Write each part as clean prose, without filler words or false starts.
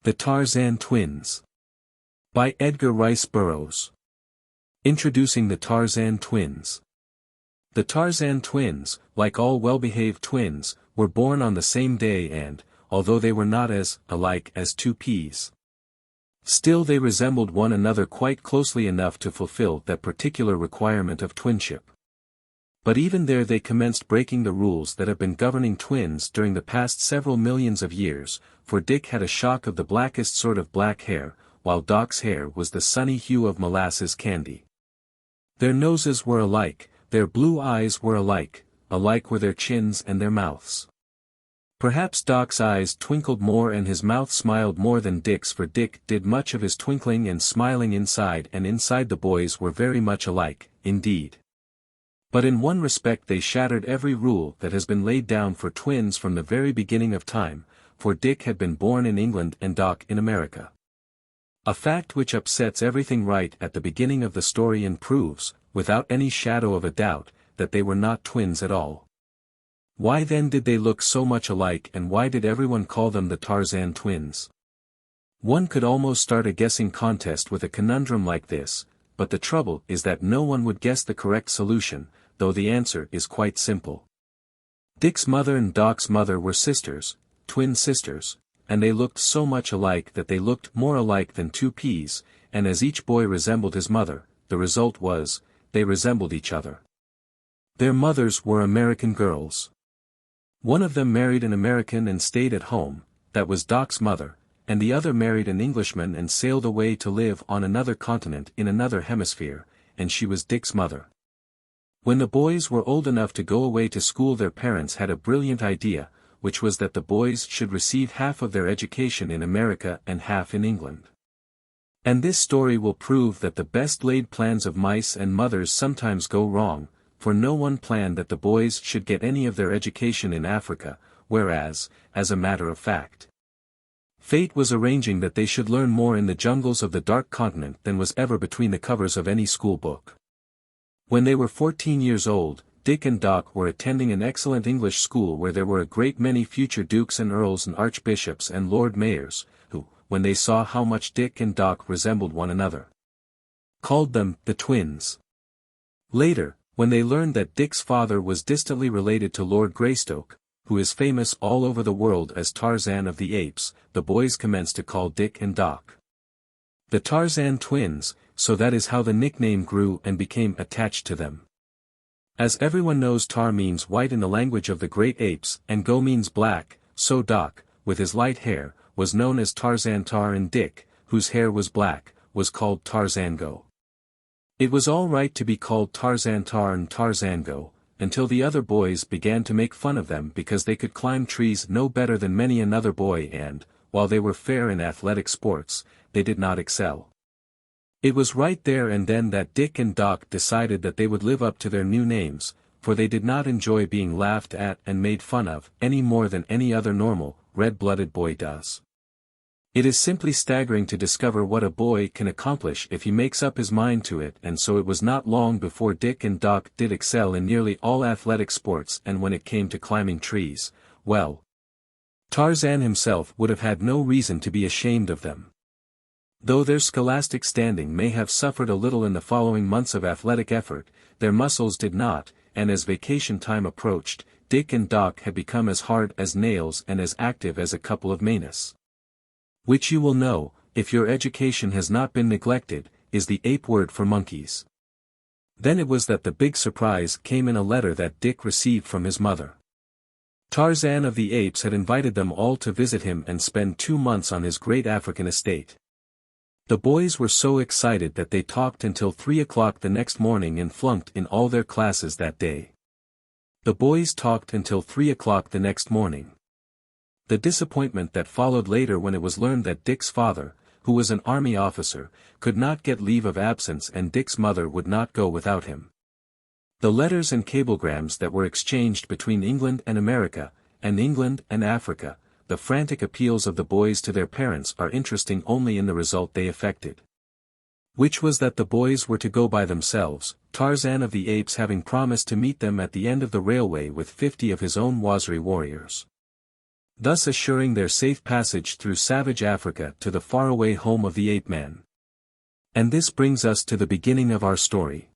The Tarzan Twins. By Edgar Rice Burroughs. Introducing the Tarzan Twins. The Tarzan twins, like all well-behaved twins, were born on the same day and, although they were not as alike as two peas, still they resembled one another quite closely enough to fulfill that particular requirement of twinship. But even there they commenced breaking the rules that have been governing twins during the past several millions of years, for Dick had a shock of the blackest sort of black hair, while Doc's hair was the sunny hue of molasses candy. Their noses were alike, their blue eyes were alike were their chins and their mouths. Perhaps Doc's eyes twinkled more and his mouth smiled more than Dick's, for Dick did much of his twinkling and smiling inside, and inside the boys were very much alike, indeed. But in one respect they shattered every rule that has been laid down for twins from the very beginning of time, for Dick had been born in England and Doc in America. A fact which upsets everything right at the beginning of the story and proves, without any shadow of a doubt, that they were not twins at all. Why then did they look so much alike, and why did everyone call them the Tarzan twins? One could almost start a guessing contest with a conundrum like this, but the trouble is that no one would guess the correct solution, though the answer is quite simple. Dick's mother and Doc's mother were sisters, twin sisters, and they looked so much alike that they looked more alike than two peas, and as each boy resembled his mother, the result was, they resembled each other. Their mothers were American girls. One of them married an American and stayed at home, that was Doc's mother, and the other married an Englishman and sailed away to live on another continent in another hemisphere, and she was Dick's mother. When the boys were old enough to go away to school, their parents had a brilliant idea, which was that the boys should receive half of their education in America and half in England. And this story will prove that the best laid plans of mice and mothers sometimes go wrong, for no one planned that the boys should get any of their education in Africa, whereas, as a matter of fact, fate was arranging that they should learn more in the jungles of the dark continent than was ever between the covers of any school book. When they were 14 years old, Dick and Doc were attending an excellent English school where there were a great many future dukes and earls and archbishops and lord mayors, who, when they saw how much Dick and Doc resembled one another, called them the twins. Later, when they learned that Dick's father was distantly related to Lord Greystoke, who is famous all over the world as Tarzan of the Apes, the boys commenced to call Dick and Doc the Tarzan twins, so that is how the nickname grew and became attached to them. As everyone knows, tar means white in the language of the great apes, and go means black, so Doc, with his light hair, was known as Tarzan Tar, and Dick, whose hair was black, was called Tarzango. It was all right to be called Tarzan Tar and Tarzango, until the other boys began to make fun of them because they could climb trees no better than many another boy and, while they were fair in athletic sports, they did not excel. It was right there and then that Dick and Doc decided that they would live up to their new names, for they did not enjoy being laughed at and made fun of any more than any other normal, red-blooded boy does. It is simply staggering to discover what a boy can accomplish if he makes up his mind to it, and so it was not long before Dick and Doc did excel in nearly all athletic sports, and when it came to climbing trees, well, Tarzan himself would have had no reason to be ashamed of them. Though their scholastic standing may have suffered a little in the following months of athletic effort, their muscles did not, and as vacation time approached, Dick and Doc had become as hard as nails and as active as a couple of Manus. Which you will know, if your education has not been neglected, is the ape word for monkeys. Then it was that the big surprise came in a letter that Dick received from his mother. Tarzan of the Apes had invited them all to visit him and spend 2 months on his great African estate. The boys were so excited that they talked until 3 o'clock the next morning and flunked in all their classes that day. The boys talked until 3 o'clock the next morning. The disappointment that followed later when it was learned that Dick's father, who was an army officer, could not get leave of absence and Dick's mother would not go without him. The letters and cablegrams that were exchanged between England and America, and England and Africa, the frantic appeals of the boys to their parents are interesting only in the result they effected. Which was that the boys were to go by themselves, Tarzan of the Apes having promised to meet them at the end of the railway with 50 of his own Waziri warriors. thus assuring their safe passage through savage Africa to the faraway home of the ape-man. And this brings us to the beginning of our story.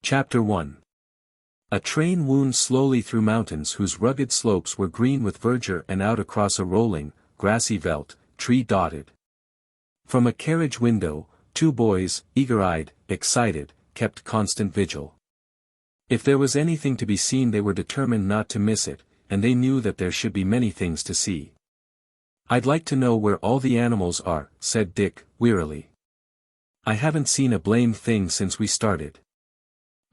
Chapter 1. A train wound slowly through mountains whose rugged slopes were green with verdure and out across a rolling, grassy veldt, tree-dotted. From a carriage window, two boys, eager-eyed, excited, kept constant vigil. If there was anything to be seen they were determined not to miss it, and they knew that there should be many things to see. "I'd like to know where all the animals are," said Dick, wearily. "I haven't seen a blamed thing since we started."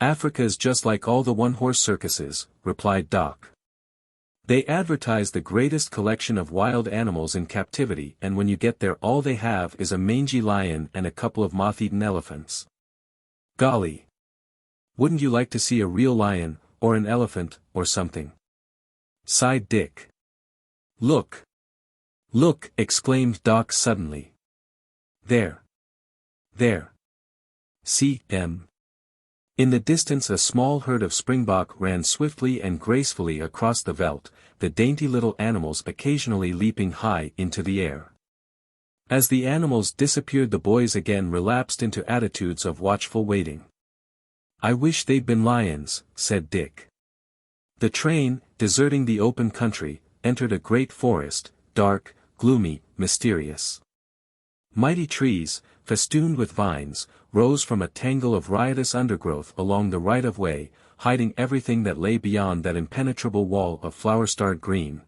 "Africa's just like all the one-horse circuses," replied Doc. "They advertise the greatest collection of wild animals in captivity, and when you get there all they have is a mangy lion and a couple of moth-eaten elephants. Golly! Wouldn't you like to see a real lion, or an elephant, or something?" sighed Dick. "Look! Look!" exclaimed Doc suddenly. "There! There! See, Em!" In the distance a small herd of springbok ran swiftly and gracefully across the veldt, the dainty little animals occasionally leaping high into the air. As the animals disappeared the boys again relapsed into attitudes of watchful waiting. "I wish they'd been lions," said Dick. The train, deserting the open country, entered a great forest, dark, gloomy, mysterious. Mighty trees, festooned with vines, rose from a tangle of riotous undergrowth along the right-of-way, hiding everything that lay beyond that impenetrable wall of flower-starred green.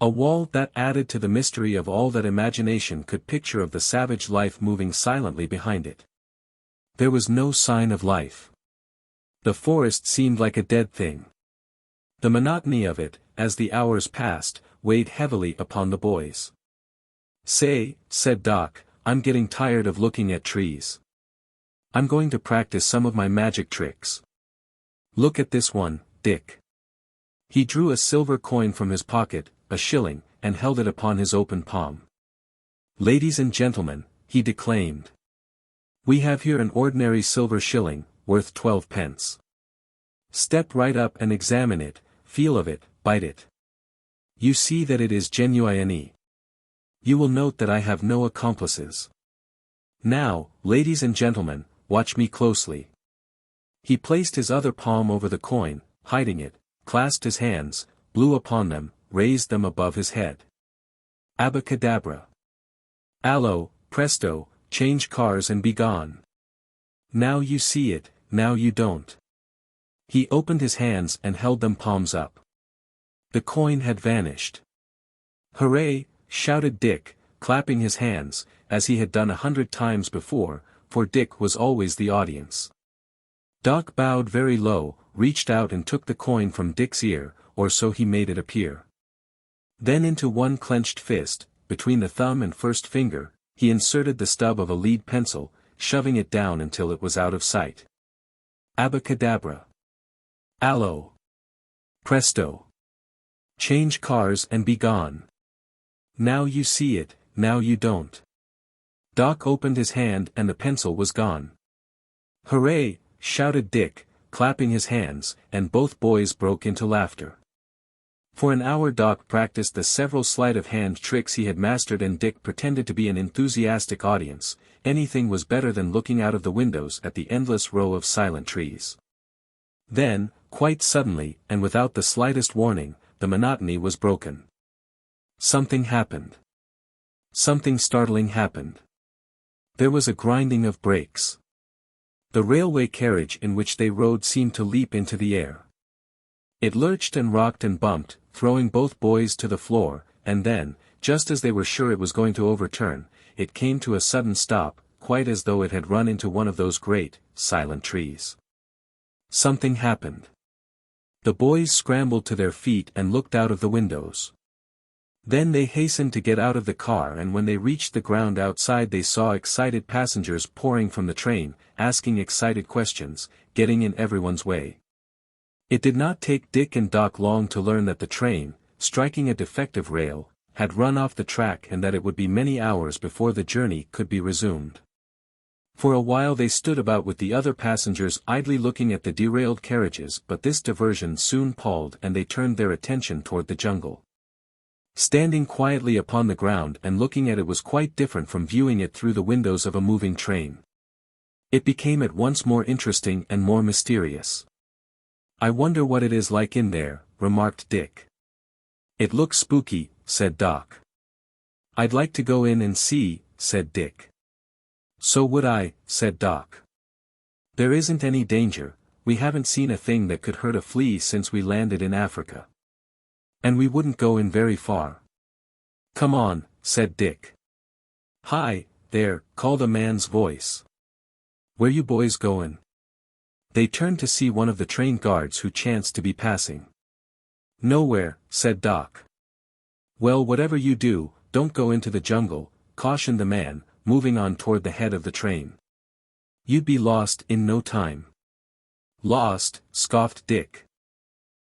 A wall that added to the mystery of all that imagination could picture of the savage life moving silently behind it. There was no sign of life. The forest seemed like a dead thing. The monotony of it, as the hours passed, weighed heavily upon the boys. "Say," said Doc, "I'm getting tired of looking at trees. I'm going to practice some of my magic tricks. Look at this one, Dick." He drew a silver coin from his pocket, a shilling, and held it upon his open palm. "Ladies and gentlemen," he declaimed. "We have here an ordinary silver shilling, worth 12 pence. Step right up and examine it, feel of it, bite it. You see that it is genuine. You will note that I have no accomplices. Now, ladies and gentlemen, watch me closely." He placed his other palm over the coin, hiding it, clasped his hands, blew upon them, raised them above his head. Abacadabra. Allo, presto, change cars and be gone. Now you see it, now you don't. He opened his hands and held them palms up. The coin had vanished. "Hooray!" shouted Dick, clapping his hands, as he had done 100 times before, for Dick was always the audience. Doc bowed very low, reached out and took the coin from Dick's ear, or so he made it appear. Then into one clenched fist, between the thumb and first finger, he inserted the stub of a lead pencil, shoving it down until it was out of sight. Abacadabra. Allo. Presto. Change cars and be gone. Now you see it, now you don't. Doc opened his hand and the pencil was gone. "Hooray!" shouted Dick, clapping his hands, and both boys broke into laughter. For an hour Doc practiced the several sleight-of-hand tricks he had mastered and Dick pretended to be an enthusiastic audience. Anything was better than looking out of the windows at the endless row of silent trees. Then, quite suddenly, and without the slightest warning, the monotony was broken. Something happened. Something startling happened. There was a grinding of brakes. The railway carriage in which they rode seemed to leap into the air. It lurched and rocked and bumped, throwing both boys to the floor, and then, just as they were sure it was going to overturn, it came to a sudden stop, quite as though it had run into one of those great, silent trees. Something happened. The boys scrambled to their feet and looked out of the windows. Then they hastened to get out of the car, and when they reached the ground outside they saw excited passengers pouring from the train, asking excited questions, getting in everyone's way. It did not take Dick and Doc long to learn that the train, striking a defective rail, had run off the track and that it would be many hours before the journey could be resumed. For a while they stood about with the other passengers idly looking at the derailed carriages, but this diversion soon palled and they turned their attention toward the jungle. Standing quietly upon the ground and looking at it was quite different from viewing it through the windows of a moving train. It became at once more interesting and more mysterious. "I wonder what it is like in there," remarked Dick. "It looks spooky," said Doc. "I'd like to go in and see," said Dick. "So would I," said Doc. "There isn't any danger, we haven't seen a thing that could hurt a flea since we landed in Africa. And we wouldn't go in very far." "Come on," said Dick. "Hi, there," called a man's voice. "Where you boys goin'?" They turned to see one of the train guards who chanced to be passing. "Nowhere," said Doc. "Well, whatever you do, don't go into the jungle," cautioned the man, moving on toward the head of the train. "You'd be lost in no time." "Lost," scoffed Dick.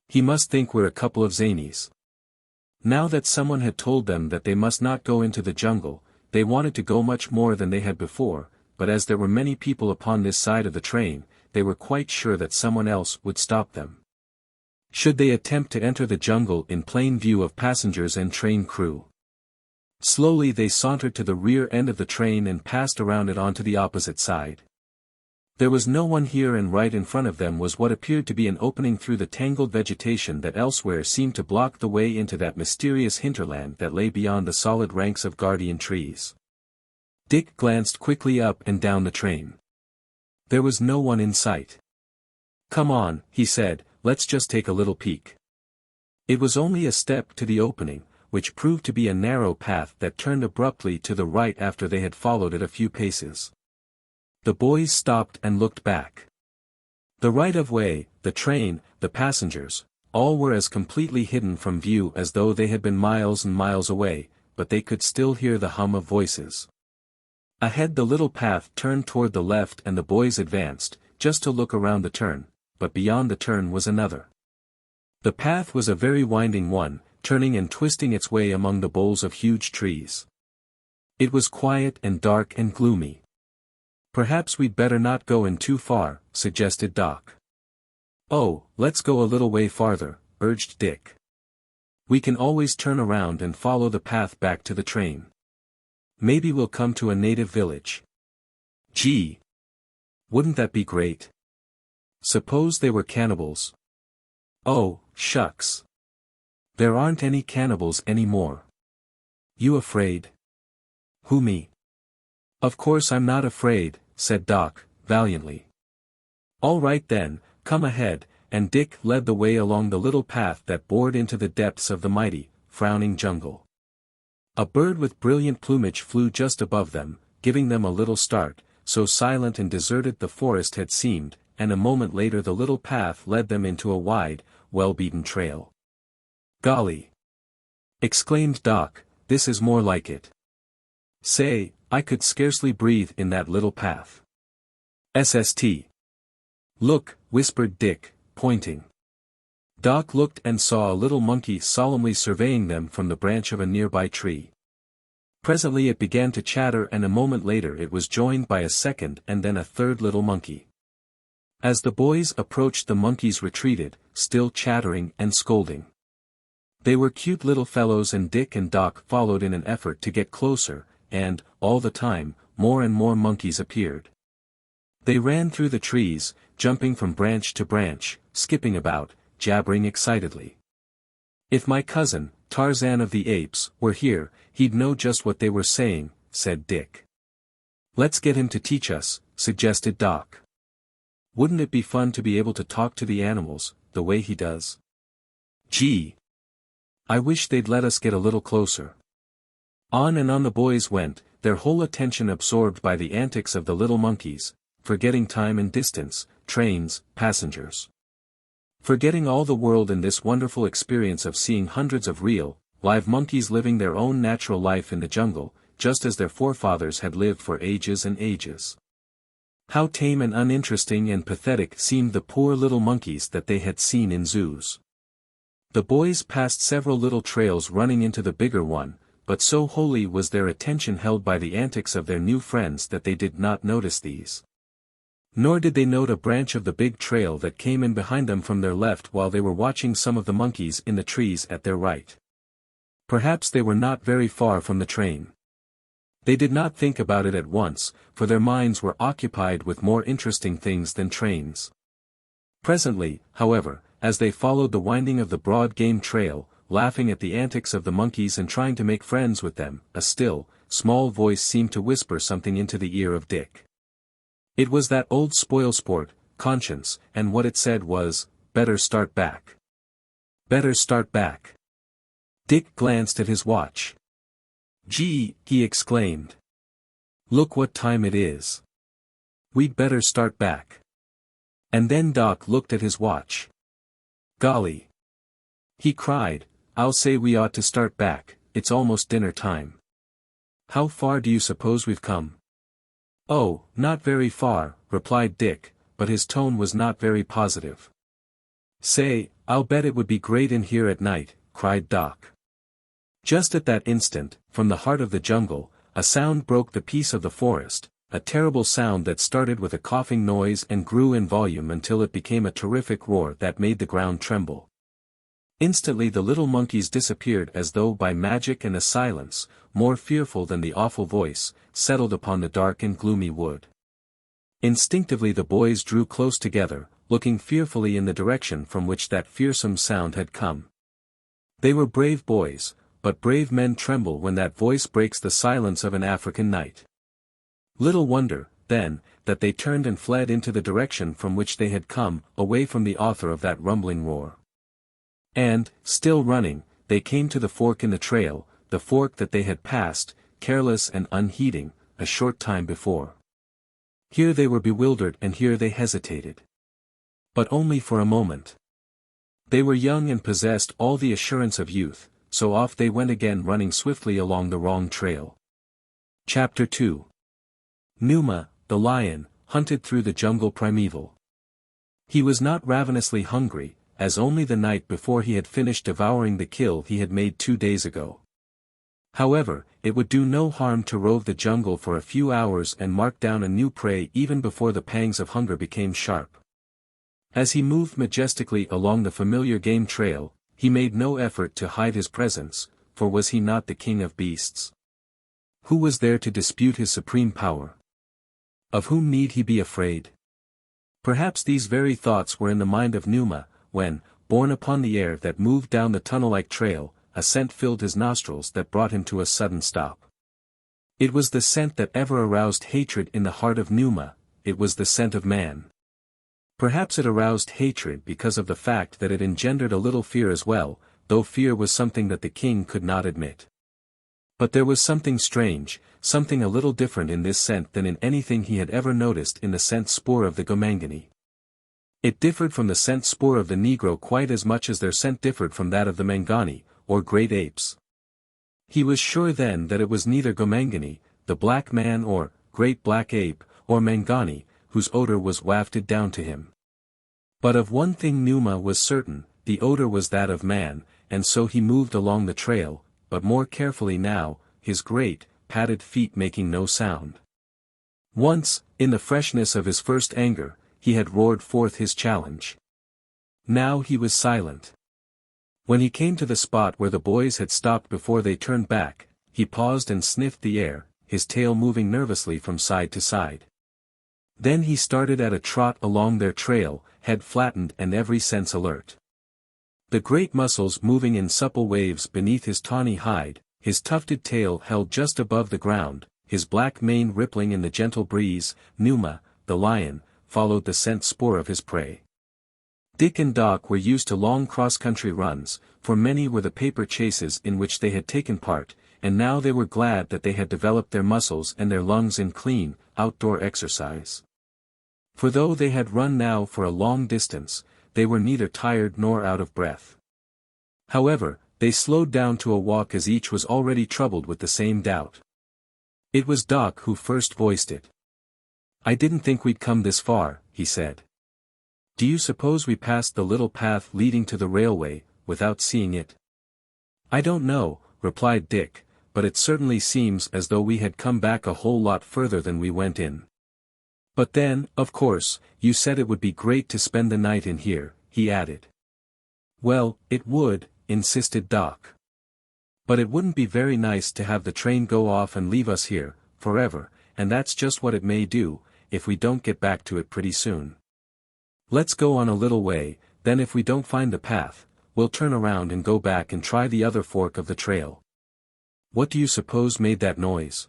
"He must think we're a couple of zanies." Now that someone had told them that they must not go into the jungle, they wanted to go much more than they had before, but as there were many people upon this side of the train, they were quite sure that someone else would stop them. Should they attempt to enter the jungle in plain view of passengers and train crew? Slowly they sauntered to the rear end of the train and passed around it onto the opposite side. There was no one here, and right in front of them was what appeared to be an opening through the tangled vegetation that elsewhere seemed to block the way into that mysterious hinterland that lay beyond the solid ranks of guardian trees. Dick glanced quickly up and down the train. There was no one in sight. "Come on," he said, "let's just take a little peek." It was only a step to the opening, which proved to be a narrow path that turned abruptly to the right after they had followed it a few paces. The boys stopped and looked back. The right-of-way, the train, the passengers, all were as completely hidden from view as though they had been miles and miles away, but they could still hear the hum of voices. Ahead the little path turned toward the left and the boys advanced, just to look around the turn, but beyond the turn was another. The path was a very winding one, turning and twisting its way among the boles of huge trees. It was quiet and dark and gloomy. "Perhaps we'd better not go in too far," suggested Doc. "Oh, let's go a little way farther," urged Dick. "We can always turn around and follow the path back to the train. Maybe we'll come to a native village." "Gee! Wouldn't that be great? Suppose they were cannibals?" "Oh, shucks. There aren't any cannibals anymore." "You afraid?" "Who, me?" "Of course I'm not afraid," said Doc, valiantly. "All right then, come ahead," and Dick led the way along the little path that bored into the depths of the mighty, frowning jungle. A bird with brilliant plumage flew just above them, giving them a little start, so silent and deserted the forest had seemed, and a moment later the little path led them into a wide, well-beaten trail. "Golly!" exclaimed Doc, "this is more like it. Say, I could scarcely breathe in that little path." "SST. Look," whispered Dick, pointing. Doc looked and saw a little monkey solemnly surveying them from the branch of a nearby tree. Presently it began to chatter, and a moment later it was joined by a second and then a third little monkey. As the boys approached, the monkeys retreated, still chattering and scolding. They were cute little fellows, and Dick and Doc followed in an effort to get closer, and, all the time, more and more monkeys appeared. They ran through the trees, jumping from branch to branch, skipping about, jabbering excitedly. "If my cousin, Tarzan of the Apes, were here, he'd know just what they were saying," said Dick. "Let's get him to teach us," suggested Doc. "Wouldn't it be fun to be able to talk to the animals, the way he does? Gee! I wish they'd let us get a little closer." On and on the boys went, their whole attention absorbed by the antics of the little monkeys, forgetting time and distance, trains, passengers. Forgetting all the world in this wonderful experience of seeing hundreds of real, live monkeys living their own natural life in the jungle, just as their forefathers had lived for ages and ages. How tame and uninteresting and pathetic seemed the poor little monkeys that they had seen in zoos. The boys passed several little trails running into the bigger one, but so wholly was their attention held by the antics of their new friends that they did not notice these. Nor did they note a branch of the big trail that came in behind them from their left while they were watching some of the monkeys in the trees at their right. Perhaps they were not very far from the train. They did not think about it at once, for their minds were occupied with more interesting things than trains. Presently, however, as they followed the winding of the broad game trail, laughing at the antics of the monkeys and trying to make friends with them, a still, small voice seemed to whisper something into the ear of Dick. It was that old spoilsport, Conscience, and what it said was, "Better start back. Better start back." Dick glanced at his watch. "Gee," he exclaimed. "Look what time it is. We'd better start back." And then Doc looked at his watch. "Golly!" he cried, "I'll say we ought to start back, it's almost dinner time. How far do you suppose we've come?" "Oh, not very far," replied Dick, but his tone was not very positive. "Say, I'll bet it would be great in here at night," cried Doc. Just at that instant, from the heart of the jungle, a sound broke the peace of the forest, a terrible sound that started with a coughing noise and grew in volume until it became a terrific roar that made the ground tremble. Instantly the little monkeys disappeared as though by magic, and a silence, more fearful than the awful voice, settled upon the dark and gloomy wood. Instinctively the boys drew close together, looking fearfully in the direction from which that fearsome sound had come. They were brave boys, but brave men tremble when that voice breaks the silence of an African night. Little wonder, then, that they turned and fled into the direction from which they had come, away from the author of that rumbling roar. And, still running, they came to the fork in the trail, the fork that they had passed, careless and unheeding, a short time before. Here they were bewildered and here they hesitated. But only for a moment. They were young and possessed all the assurance of youth, so off they went again, running swiftly along the wrong trail. Chapter 2. Numa, the lion, hunted through the jungle primeval. He was not ravenously hungry, as only the night before he had finished devouring the kill he had made 2 days ago. However, it would do no harm to rove the jungle for a few hours and mark down a new prey even before the pangs of hunger became sharp. As he moved majestically along the familiar game trail, he made no effort to hide his presence, for was he not the king of beasts? Who was there to dispute his supreme power? Of whom need he be afraid? Perhaps these very thoughts were in the mind of Numa, when, borne upon the air that moved down the tunnel-like trail, a scent filled his nostrils that brought him to a sudden stop. It was the scent that ever aroused hatred in the heart of Numa, it was the scent of man. Perhaps it aroused hatred because of the fact that it engendered a little fear as well, though fear was something that the king could not admit. But there was something strange, something a little different in this scent than in anything he had ever noticed in the scent spoor of the Gomangani. It differed from the scent spoor of the Negro quite as much as their scent differed from that of the Mangani, or great apes. He was sure then that it was neither Gomangani, the black man or great black ape, or Mangani, whose odor was wafted down to him. But of one thing Numa was certain, the odor was that of man, and so he moved along the trail, but more carefully now, his great, padded feet making no sound. Once, in the freshness of his first anger, he had roared forth his challenge. Now he was silent. When he came to the spot where the boys had stopped before they turned back, he paused and sniffed the air, his tail moving nervously from side to side. Then he started at a trot along their trail, head flattened and every sense alert. The great muscles moving in supple waves beneath his tawny hide, his tufted tail held just above the ground, his black mane rippling in the gentle breeze, Numa, the lion, followed the scent spoor of his prey. Dick and Doc were used to long cross-country runs, for many were the paper chases in which they had taken part, and now they were glad that they had developed their muscles and their lungs in clean, outdoor exercise. For though they had run now for a long distance, they were neither tired nor out of breath. However, they slowed down to a walk as each was already troubled with the same doubt. It was Doc who first voiced it. "I didn't think we'd come this far," he said. "Do you suppose we passed the little path leading to the railway, without seeing it?" "I don't know," replied Dick, "but it certainly seems as though we had come back a whole lot further than we went in." "But then, of course, you said it would be great to spend the night in here," he added. "Well, it would," insisted Doc. But it wouldn't be very nice to have the train go off and leave us here, forever, and that's just what it may do, if we don't get back to it pretty soon. Let's go on a little way, then if we don't find the path, we'll turn around and go back and try the other fork of the trail. What do you suppose made that noise?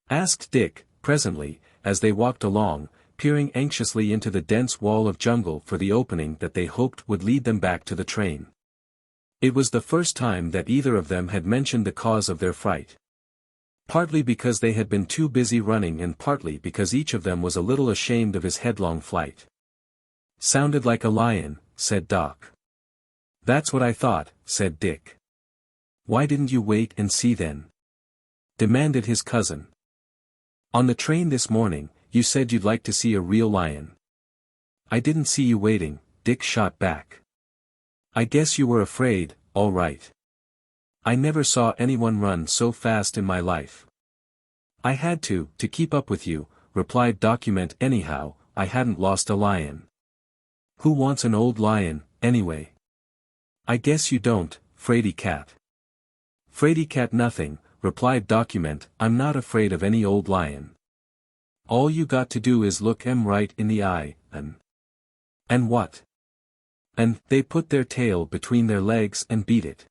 Asked Dick, presently, as they walked along, peering anxiously into the dense wall of jungle for the opening that they hoped would lead them back to the train. It was the first time that either of them had mentioned the cause of their fright. Partly because they had been too busy running and partly because each of them was a little ashamed of his headlong flight. Sounded like a lion, said Doc. That's what I thought, said Dick. Why didn't you wait and see then? Demanded his cousin. On the train this morning, you said you'd like to see a real lion. I didn't see you waiting, Dick shot back. I guess you were afraid, all right. I never saw anyone run so fast in my life. I had to keep up with you, replied Document. Anyhow, I hadn't lost a lion. Who wants an old lion, anyway? I guess you don't, Fraidy Cat. Fraidy Cat nothing, replied Document. I'm not afraid of any old lion. All you got to do is look 'em right in the eye, and what? And they put their tail between their legs and beat it.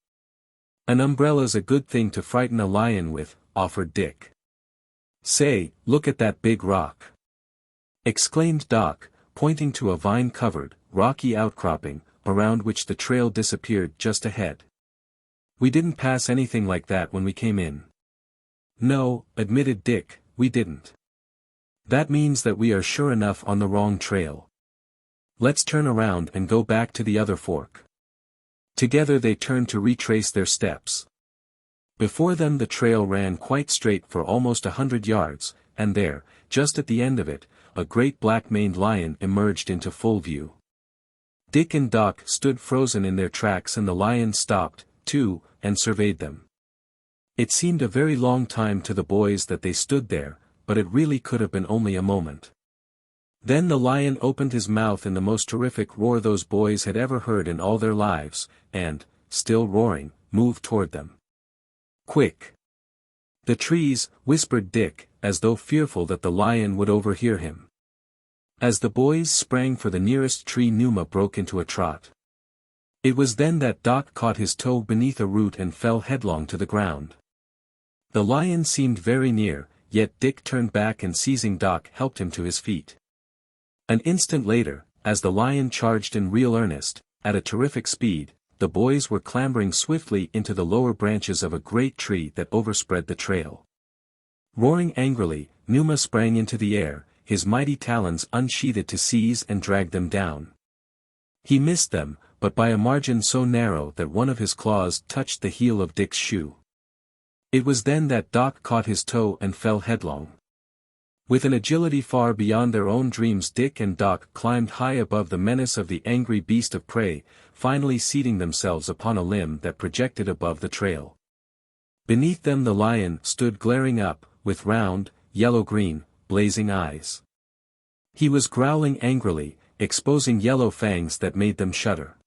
An umbrella's a good thing to frighten a lion with, offered Dick. Say, look at that big rock. Exclaimed Doc, pointing to a vine-covered, rocky outcropping, around which the trail disappeared just ahead. We didn't pass anything like that when we came in. No, admitted Dick, we didn't. That means that we are sure enough on the wrong trail. Let's turn around and go back to the other fork. Together they turned to retrace their steps. Before them the trail ran quite straight for almost 100 yards, and there, just at the end of it, a great black-maned lion emerged into full view. Dick and Doc stood frozen in their tracks and the lion stopped, too, and surveyed them. It seemed a very long time to the boys that they stood there, but it really could have been only a moment. Then the lion opened his mouth in the most terrific roar those boys had ever heard in all their lives, and, still roaring, moved toward them. Quick! The trees, whispered Dick, as though fearful that the lion would overhear him. As the boys sprang for the nearest tree, Numa broke into a trot. It was then that Doc caught his toe beneath a root and fell headlong to the ground. The lion seemed very near, yet Dick turned back and seizing Doc helped him to his feet. An instant later, as the lion charged in real earnest, at a terrific speed, the boys were clambering swiftly into the lower branches of a great tree that overspread the trail. Roaring angrily, Numa sprang into the air, his mighty talons unsheathed to seize and drag them down. He missed them, but by a margin so narrow that one of his claws touched the heel of Dick's shoe. It was then that Doc caught his toe and fell headlong. With an agility far beyond their own dreams, Dick and Doc climbed high above the menace of the angry beast of prey, finally seating themselves upon a limb that projected above the trail. Beneath them the lion stood glaring up, with round, yellow-green, blazing eyes. He was growling angrily, exposing yellow fangs that made them shudder.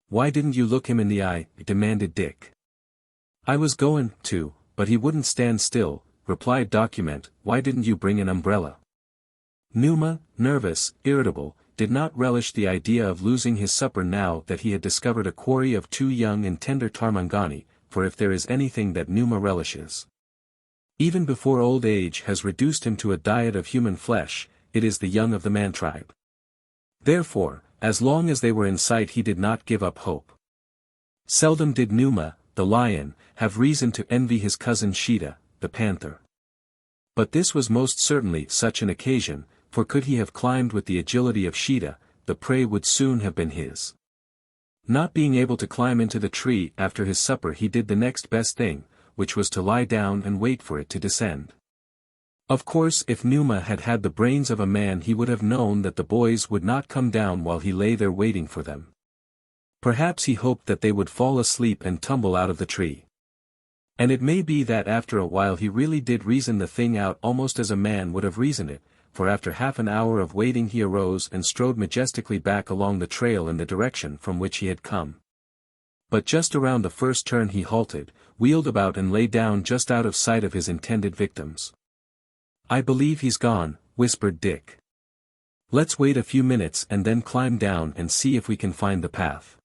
Why didn't you look him in the eye? Demanded Dick. I was going to, but he wouldn't stand still, replied Document. Why didn't you bring an umbrella? Numa, nervous, irritable, did not relish the idea of losing his supper now that he had discovered a quarry of 2 young and tender Tarmangani, for if there is anything that Numa relishes, even before old age has reduced him to a diet of human flesh, it is the young of the man-tribe. Therefore, as long as they were in sight he did not give up hope. Seldom did Numa, the lion, have reason to envy his cousin Sheeta, the panther. But this was most certainly such an occasion, for could he have climbed with the agility of Sheeta, the prey would soon have been his. Not being able to climb into the tree after his supper, he did the next best thing, which was to lie down and wait for it to descend. Of course, if Numa had had the brains of a man, he would have known that the boys would not come down while he lay there waiting for them. Perhaps he hoped that they would fall asleep and tumble out of the tree. And it may be that after a while he really did reason the thing out almost as a man would have reasoned it, for after half an hour of waiting he arose and strode majestically back along the trail in the direction from which he had come. But just around the first turn he halted, wheeled about and lay down just out of sight of his intended victims. "I believe he's gone," whispered Dick. "Let's wait a few minutes and then climb down and see if we can find the path.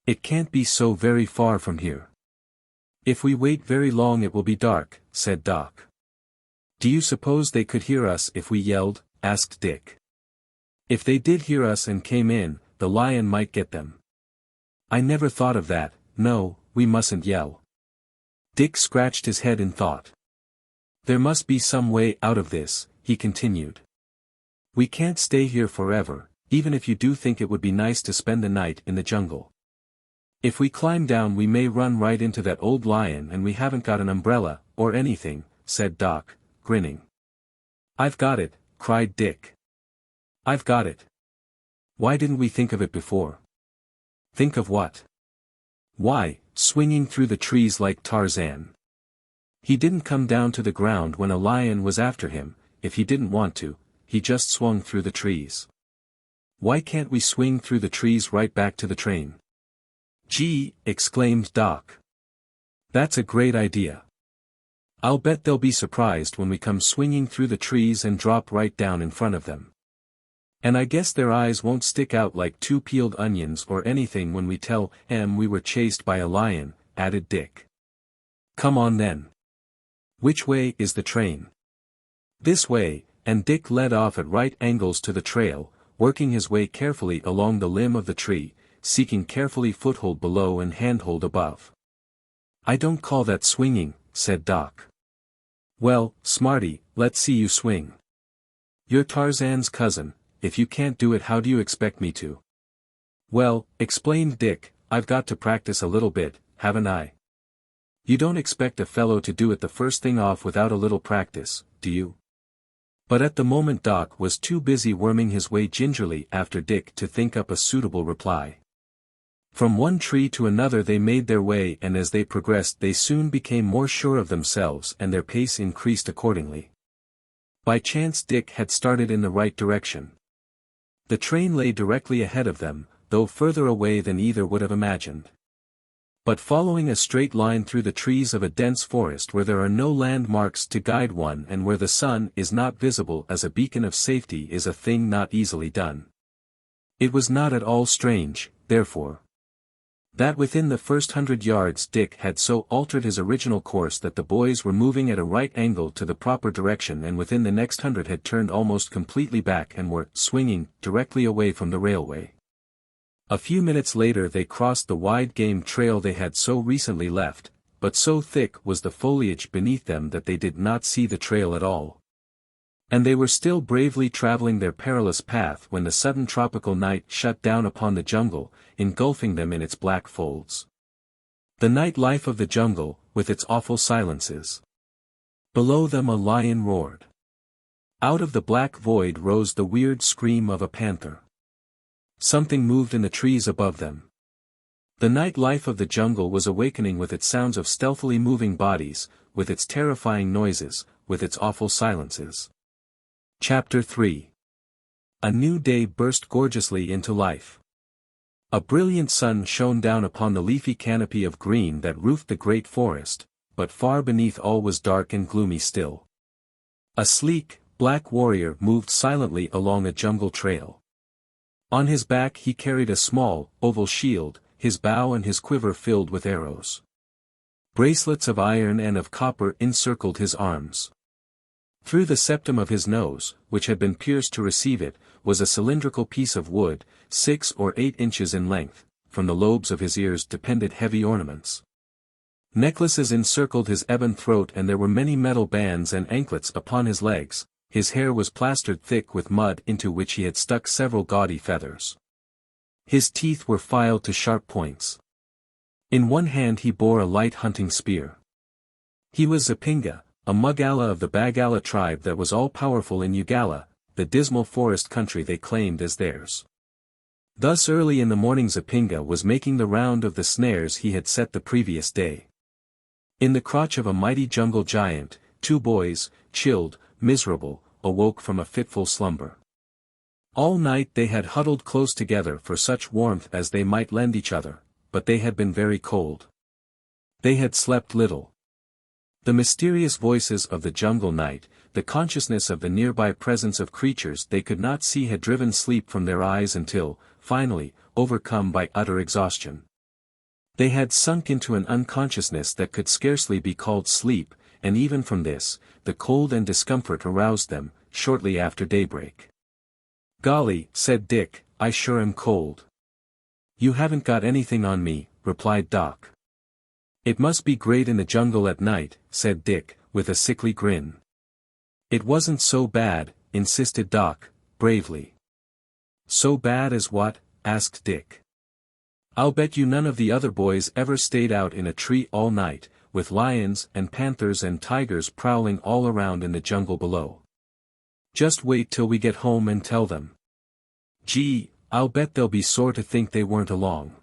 It can't be so very far from here." "If we wait very long it will be dark," said Doc. "Do you suppose they could hear us if we yelled?" asked Dick. "If they did hear us and came in, the lion might get them." "I never thought of that. No, we mustn't yell." Dick scratched his head in thought. "There must be some way out of this," he continued. "We can't stay here forever, even if you do think it would be nice to spend the night in the jungle. If we climb down we may run right into that old lion and we haven't got an umbrella, or anything," said Doc, grinning. "I've got it," cried Dick. "I've got it. Why didn't we think of it before?" "Think of what?" "Why, swinging through the trees like Tarzan. He didn't come down to the ground when a lion was after him. If he didn't want to, he just swung through the trees. Why can't we swing through the trees right back to the train?" "Gee," exclaimed Doc. "That's a great idea. I'll bet they'll be surprised when we come swinging through the trees and drop right down in front of them. And I guess their eyes won't stick out like two peeled onions or anything when we tell 'em we were chased by a lion," added Dick. "Come on then. Which way is the train?" "This way," and Dick led off at right angles to the trail, working his way carefully along the limb of the tree, seeking carefully foothold below and handhold above. "I don't call that swinging," said Doc. "Well, smarty, let's see you swing. You're Tarzan's cousin. If you can't do it how do you expect me to?" "Well," explained Dick, "I've got to practice a little bit, haven't I?" "You don't expect a fellow to do it the first thing off without a little practice, do you?" But at the moment Doc was too busy worming his way gingerly after Dick to think up a suitable reply. From one tree to another they made their way, and as they progressed they soon became more sure of themselves and their pace increased accordingly. By chance Dick had started in the right direction. The train lay directly ahead of them, though further away than either would have imagined. But following a straight line through the trees of a dense forest where there are no landmarks to guide one and where the sun is not visible as a beacon of safety is a thing not easily done. It was not at all strange, therefore, that within the first 100 yards Dick had so altered his original course that the boys were moving at a right angle to the proper direction, and within the next 100 had turned almost completely back and were swinging directly away from the railway. A few minutes later they crossed the wide game trail they had so recently left, but so thick was the foliage beneath them that they did not see the trail at all. And they were still bravely traveling their perilous path when the sudden tropical night shut down upon the jungle, engulfing them in its black folds. The night life of the jungle, with its awful silences. Below them a lion roared. Out of the black void rose the weird scream of a panther. Something moved in the trees above them. The night life of the jungle was awakening with its sounds of stealthily moving bodies, with its terrifying noises, with its awful silences. Chapter 3. A new day burst gorgeously into life. A brilliant sun shone down upon the leafy canopy of green that roofed the great forest, but far beneath all was dark and gloomy still. A sleek, black warrior moved silently along a jungle trail. On his back he carried a small, oval shield, his bow and his quiver filled with arrows. Bracelets of iron and of copper encircled his arms. Through the septum of his nose, which had been pierced to receive it, was a cylindrical piece of wood, 6 or 8 inches in length. From the lobes of his ears depended heavy ornaments. Necklaces encircled his ebon throat, and there were many metal bands and anklets upon his legs. His hair was plastered thick with mud into which he had stuck several gaudy feathers. His teeth were filed to sharp points. In one hand he bore a light hunting spear. He was Zapinga, a Mugala of the Bagala tribe that was all-powerful in Ugala, the dismal forest country they claimed as theirs. Thus early in the morning Zapinga was making the round of the snares he had set the previous day. In the crotch of a mighty jungle giant, 2 boys, chilled, miserable, awoke from a fitful slumber. All night they had huddled close together for such warmth as they might lend each other, but they had been very cold. They had slept little. The mysterious voices of the jungle night, the consciousness of the nearby presence of creatures they could not see had driven sleep from their eyes until, finally, overcome by utter exhaustion, they had sunk into an unconsciousness that could scarcely be called sleep, and even from this, the cold and discomfort aroused them, shortly after daybreak. "Golly," said Dick, "I sure am cold." "You haven't got anything on me," replied Doc. "It must be great in the jungle at night," said Dick, with a sickly grin. "It wasn't so bad," insisted Doc, bravely. "So bad as what?" asked Dick. "I'll bet you none of the other boys ever stayed out in a tree all night, with lions and panthers and tigers prowling all around in the jungle below. Just wait till we get home and tell them. Gee, I'll bet they'll be sore to think they weren't along."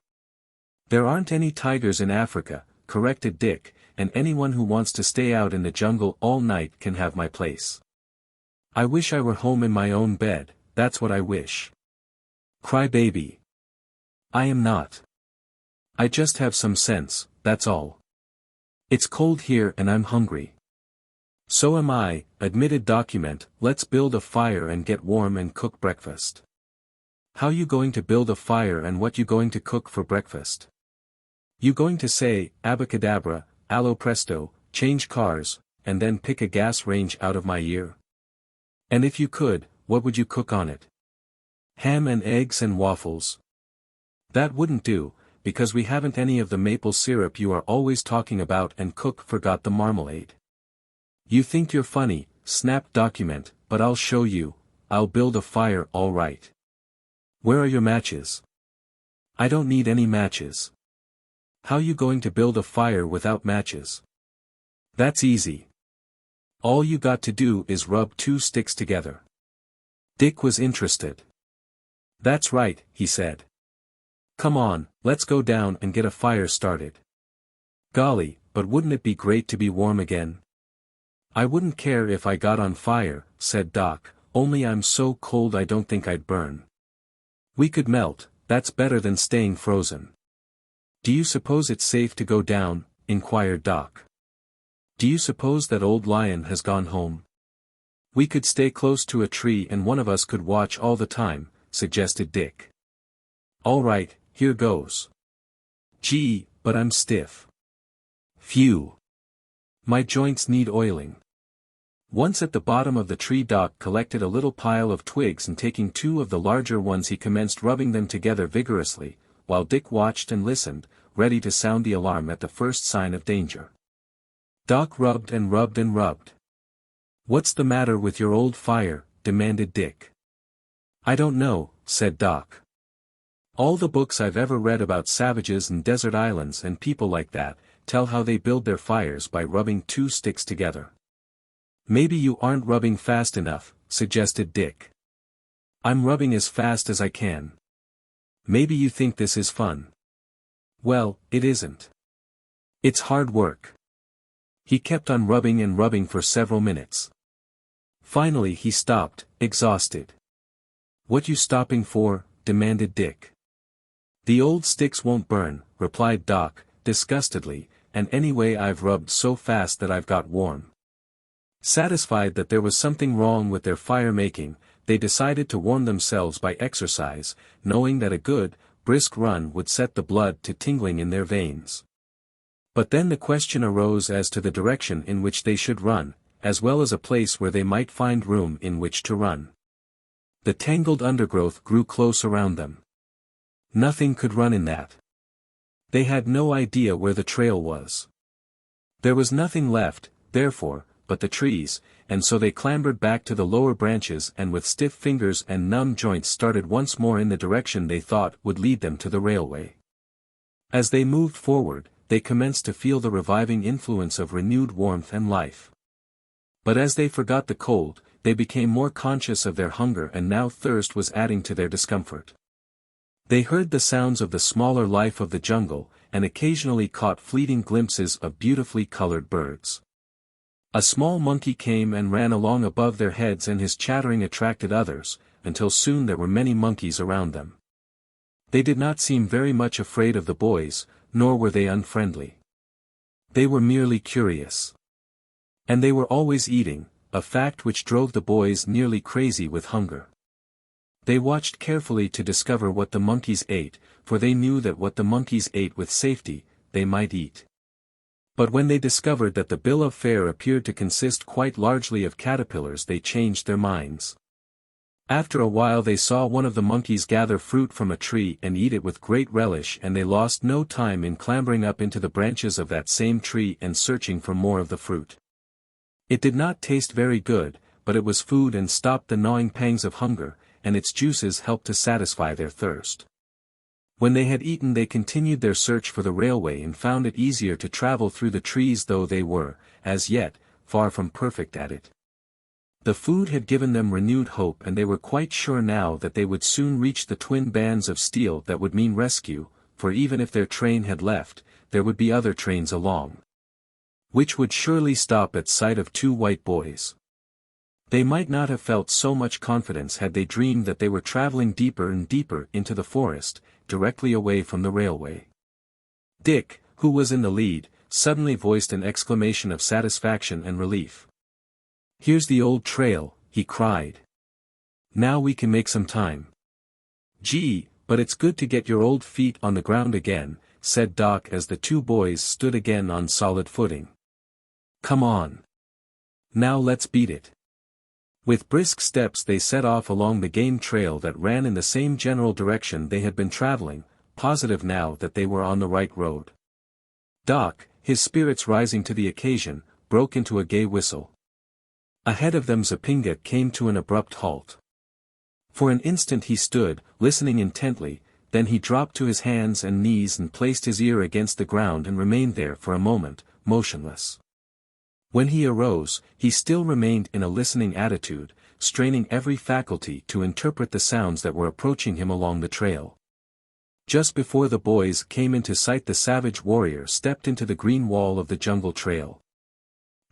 "There aren't any tigers in Africa," corrected Dick, "and anyone who wants to stay out in the jungle all night can have my place. I wish I were home in my own bed, that's what I wish." "Cry baby. I am not. I just have some sense, that's all. It's cold here and I'm hungry." "So am I," admitted Document. "Let's build a fire and get warm and cook breakfast." "How you going to build a fire and what you going to cook for breakfast? You going to say, abacadabra, allo presto, change cars, and then pick a gas range out of my ear? And if you could, what would you cook on it? Ham and eggs and waffles?" "That wouldn't do, because we haven't any of the maple syrup you are always talking about and cook forgot the marmalade." "You think you're funny," snapped Document, "but I'll show you. I'll build a fire all right." "Where are your matches?" "I don't need any matches." "How you going to build a fire without matches?" "That's easy. All you got to do is rub 2 sticks together." Dick was interested. "That's right," he said. "Come on, let's go down and get a fire started." "Golly, but wouldn't it be great to be warm again?" "I wouldn't care if I got on fire," said Doc, "only I'm so cold I don't think I'd burn." "We could melt, that's better than staying frozen." "Do you suppose it's safe to go down?" inquired Doc. "Do you suppose that old lion has gone home?" "We could stay close to a tree and one of us could watch all the time," suggested Dick. "All right, here goes." "Gee, but I'm stiff. Phew. My joints need oiling." Once at the bottom of the tree, Doc collected a little pile of twigs and taking 2 of the larger ones he commenced rubbing them together vigorously, while Dick watched and listened, ready to sound the alarm at the first sign of danger. Doc rubbed and rubbed and rubbed. "What's the matter with your old fire?" demanded Dick. "I don't know," said Doc. "All the books I've ever read about savages and desert islands and people like that, tell how they build their fires by rubbing 2 sticks together." "Maybe you aren't rubbing fast enough," suggested Dick. "I'm rubbing as fast as I can." "Maybe you think this is fun." "Well, it isn't. It's hard work." He kept on rubbing and rubbing for several minutes. Finally he stopped, exhausted. "What you stopping for?" demanded Dick. "The old sticks won't burn," replied Doc, disgustedly, "and anyway I've rubbed so fast that I've got warm." Satisfied that there was something wrong with their fire making, they decided to warm themselves by exercise, knowing that a good, brisk run would set the blood to tingling in their veins. But then the question arose as to the direction in which they should run, as well as a place where they might find room in which to run. The tangled undergrowth grew close around them. Nothing could run in that. They had no idea where the trail was. There was nothing left, therefore, but the trees, and so they clambered back to the lower branches and with stiff fingers and numb joints started once more in the direction they thought would lead them to the railway. As they moved forward, they commenced to feel the reviving influence of renewed warmth and life. But as they forgot the cold, they became more conscious of their hunger, and now thirst was adding to their discomfort. They heard the sounds of the smaller life of the jungle, and occasionally caught fleeting glimpses of beautifully colored birds. A small monkey came and ran along above their heads, and his chattering attracted others, until soon there were many monkeys around them. They did not seem very much afraid of the boys, nor were they unfriendly. They were merely curious. And they were always eating, a fact which drove the boys nearly crazy with hunger. They watched carefully to discover what the monkeys ate, for they knew that what the monkeys ate with safety, they might eat. But when they discovered that the bill of fare appeared to consist quite largely of caterpillars, they changed their minds. After a while they saw one of the monkeys gather fruit from a tree and eat it with great relish, and they lost no time in clambering up into the branches of that same tree and searching for more of the fruit. It did not taste very good, but it was food and stopped the gnawing pangs of hunger, and its juices helped to satisfy their thirst. When they had eaten, they continued their search for the railway and found it easier to travel through the trees, though they were, as yet, far from perfect at it. The food had given them renewed hope, and they were quite sure now that they would soon reach the twin bands of steel that would mean rescue, for even if their train had left, there would be other trains along, which would surely stop at sight of two white boys. They might not have felt so much confidence had they dreamed that they were traveling deeper and deeper into the forest, directly away from the railway. Dick, who was in the lead, suddenly voiced an exclamation of satisfaction and relief. "Here's the old trail," he cried. "Now we can make some time." "Gee, but it's good to get your old feet on the ground again," said Doc as the two boys stood again on solid footing. "Come on. Now let's beat it." With brisk steps they set off along the game trail that ran in the same general direction they had been traveling, positive now that they were on the right road. Doc, his spirits rising to the occasion, broke into a gay whistle. Ahead of them Zapinga came to an abrupt halt. For an instant he stood, listening intently, then he dropped to his hands and knees and placed his ear against the ground and remained there for a moment, motionless. When he arose, he still remained in a listening attitude, straining every faculty to interpret the sounds that were approaching him along the trail. Just before the boys came into sight, the savage warrior stepped into the green wall of the jungle trail.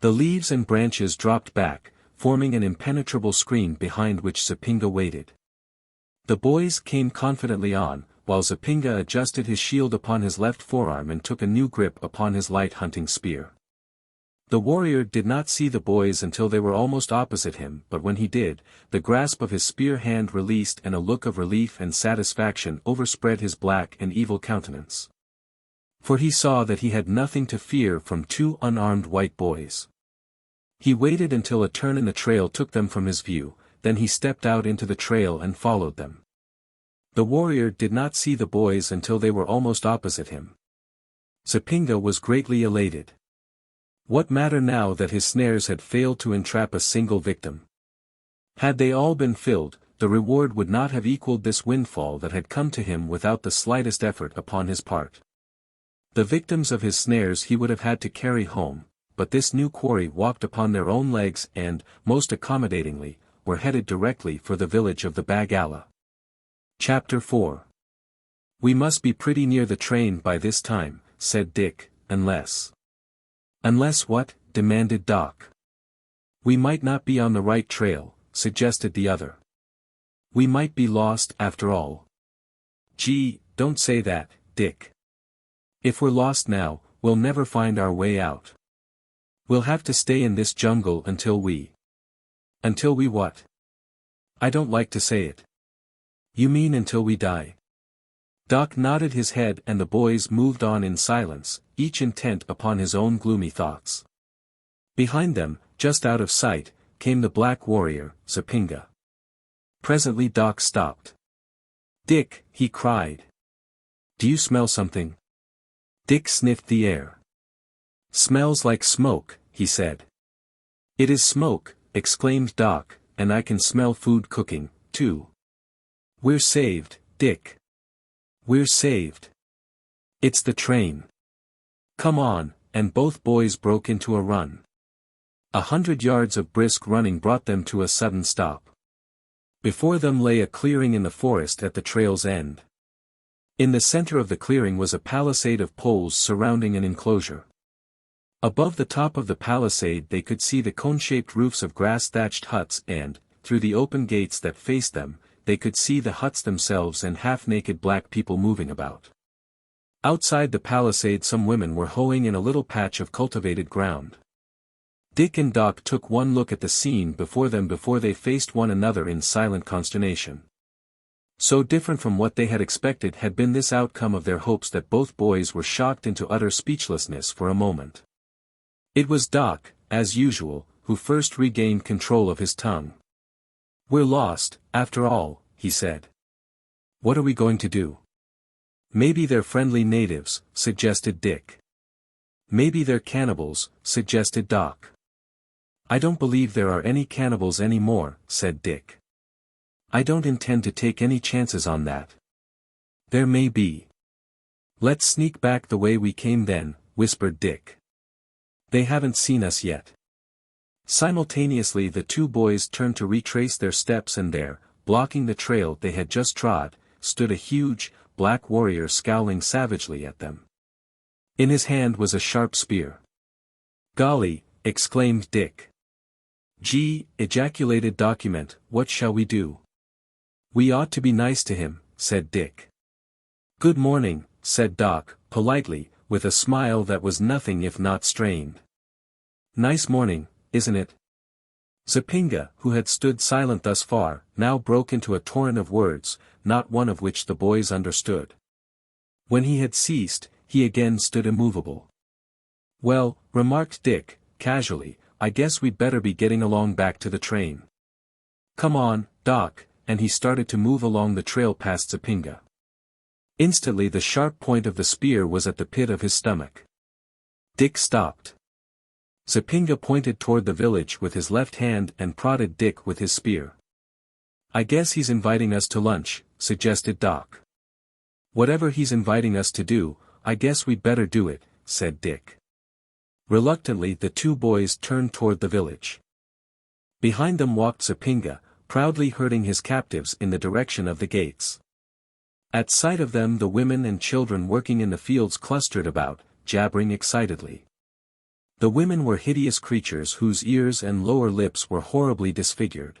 The leaves and branches dropped back, forming an impenetrable screen behind which Zapinga waited. The boys came confidently on, while Zapinga adjusted his shield upon his left forearm and took a new grip upon his light hunting spear. The warrior did not see the boys until they were almost opposite him, but when he did, the grasp of his spear hand released and a look of relief and satisfaction overspread his black and evil countenance. For he saw that he had nothing to fear from two unarmed white boys. He waited until a turn in the trail took them from his view, then he stepped out into the trail and followed them. The warrior did not see the boys until they were almost opposite him. Zapinga was greatly elated. What matter now that his snares had failed to entrap a single victim? Had they all been filled, the reward would not have equaled this windfall that had come to him without the slightest effort upon his part. The victims of his snares he would have had to carry home, but this new quarry walked upon their own legs and, most accommodatingly, were headed directly for the village of the Bagala. Chapter 4. "We must be pretty near the train by this time," said Dick, "unless—" "Unless what?" demanded Doc. "We might not be on the right trail," suggested the other. "We might be lost after all." "Gee, don't say that, Dick. If we're lost now, we'll never find our way out. We'll have to stay in this jungle until we—" "Until we what?" "I don't like to say it." "You mean until we die?" Doc nodded his head and the boys moved on in silence, each intent upon his own gloomy thoughts. Behind them, just out of sight, came the black warrior, Zapinga. Presently Doc stopped. "Dick," he cried. "Do you smell something?" Dick sniffed the air. "Smells like smoke," he said. "It is smoke," exclaimed Doc, "and I can smell food cooking, too. We're saved, Dick. We're saved. It's the train. Come on," and both boys broke into a run. 100 yards of brisk running brought them to a sudden stop. Before them lay a clearing in the forest at the trail's end. In the center of the clearing was a palisade of poles surrounding an enclosure. Above the top of the palisade they could see the cone-shaped roofs of grass-thatched huts and, through the open gates that faced them, they could see the huts themselves and half-naked black people moving about. Outside the palisade some women were hoeing in a little patch of cultivated ground. Dick and Doc took one look at the scene before they faced one another in silent consternation. So different from what they had expected had been this outcome of their hopes that both boys were shocked into utter speechlessness for a moment. It was Doc, as usual, who first regained control of his tongue. "We're lost, after all," he said. "What are we going to do?" "Maybe they're friendly natives," suggested Dick. "Maybe they're cannibals," suggested Doc. "I don't believe there are any cannibals anymore," said Dick. "I don't intend to take any chances on that." "There may be." "Let's sneak back the way we came then," whispered Dick. "They haven't seen us yet." Simultaneously the two boys turned to retrace their steps and there, blocking the trail they had just trod, stood a huge, black warrior scowling savagely at them. In his hand was a sharp spear. "Golly," exclaimed Dick. "Gee," ejaculated Document, "what shall we do?" "We ought to be nice to him," said Dick. "Good morning," said Doc, politely, with a smile that was nothing if not strained. "Nice morning, isn't it?" Zapinga, who had stood silent thus far, now broke into a torrent of words, not one of which the boys understood. When he had ceased, he again stood immovable. "Well," remarked Dick, casually, "I guess we'd better be getting along back to the train. Come on, Doc," and he started to move along the trail past Zapinga. Instantly the sharp point of the spear was at the pit of his stomach. Dick stopped. Zapinga pointed toward the village with his left hand and prodded Dick with his spear. "I guess he's inviting us to lunch," suggested Doc. "Whatever he's inviting us to do, I guess we'd better do it," said Dick. Reluctantly the two boys turned toward the village. Behind them walked Zapinga, proudly herding his captives in the direction of the gates. At sight of them the women and children working in the fields clustered about, jabbering excitedly. The women were hideous creatures whose ears and lower lips were horribly disfigured.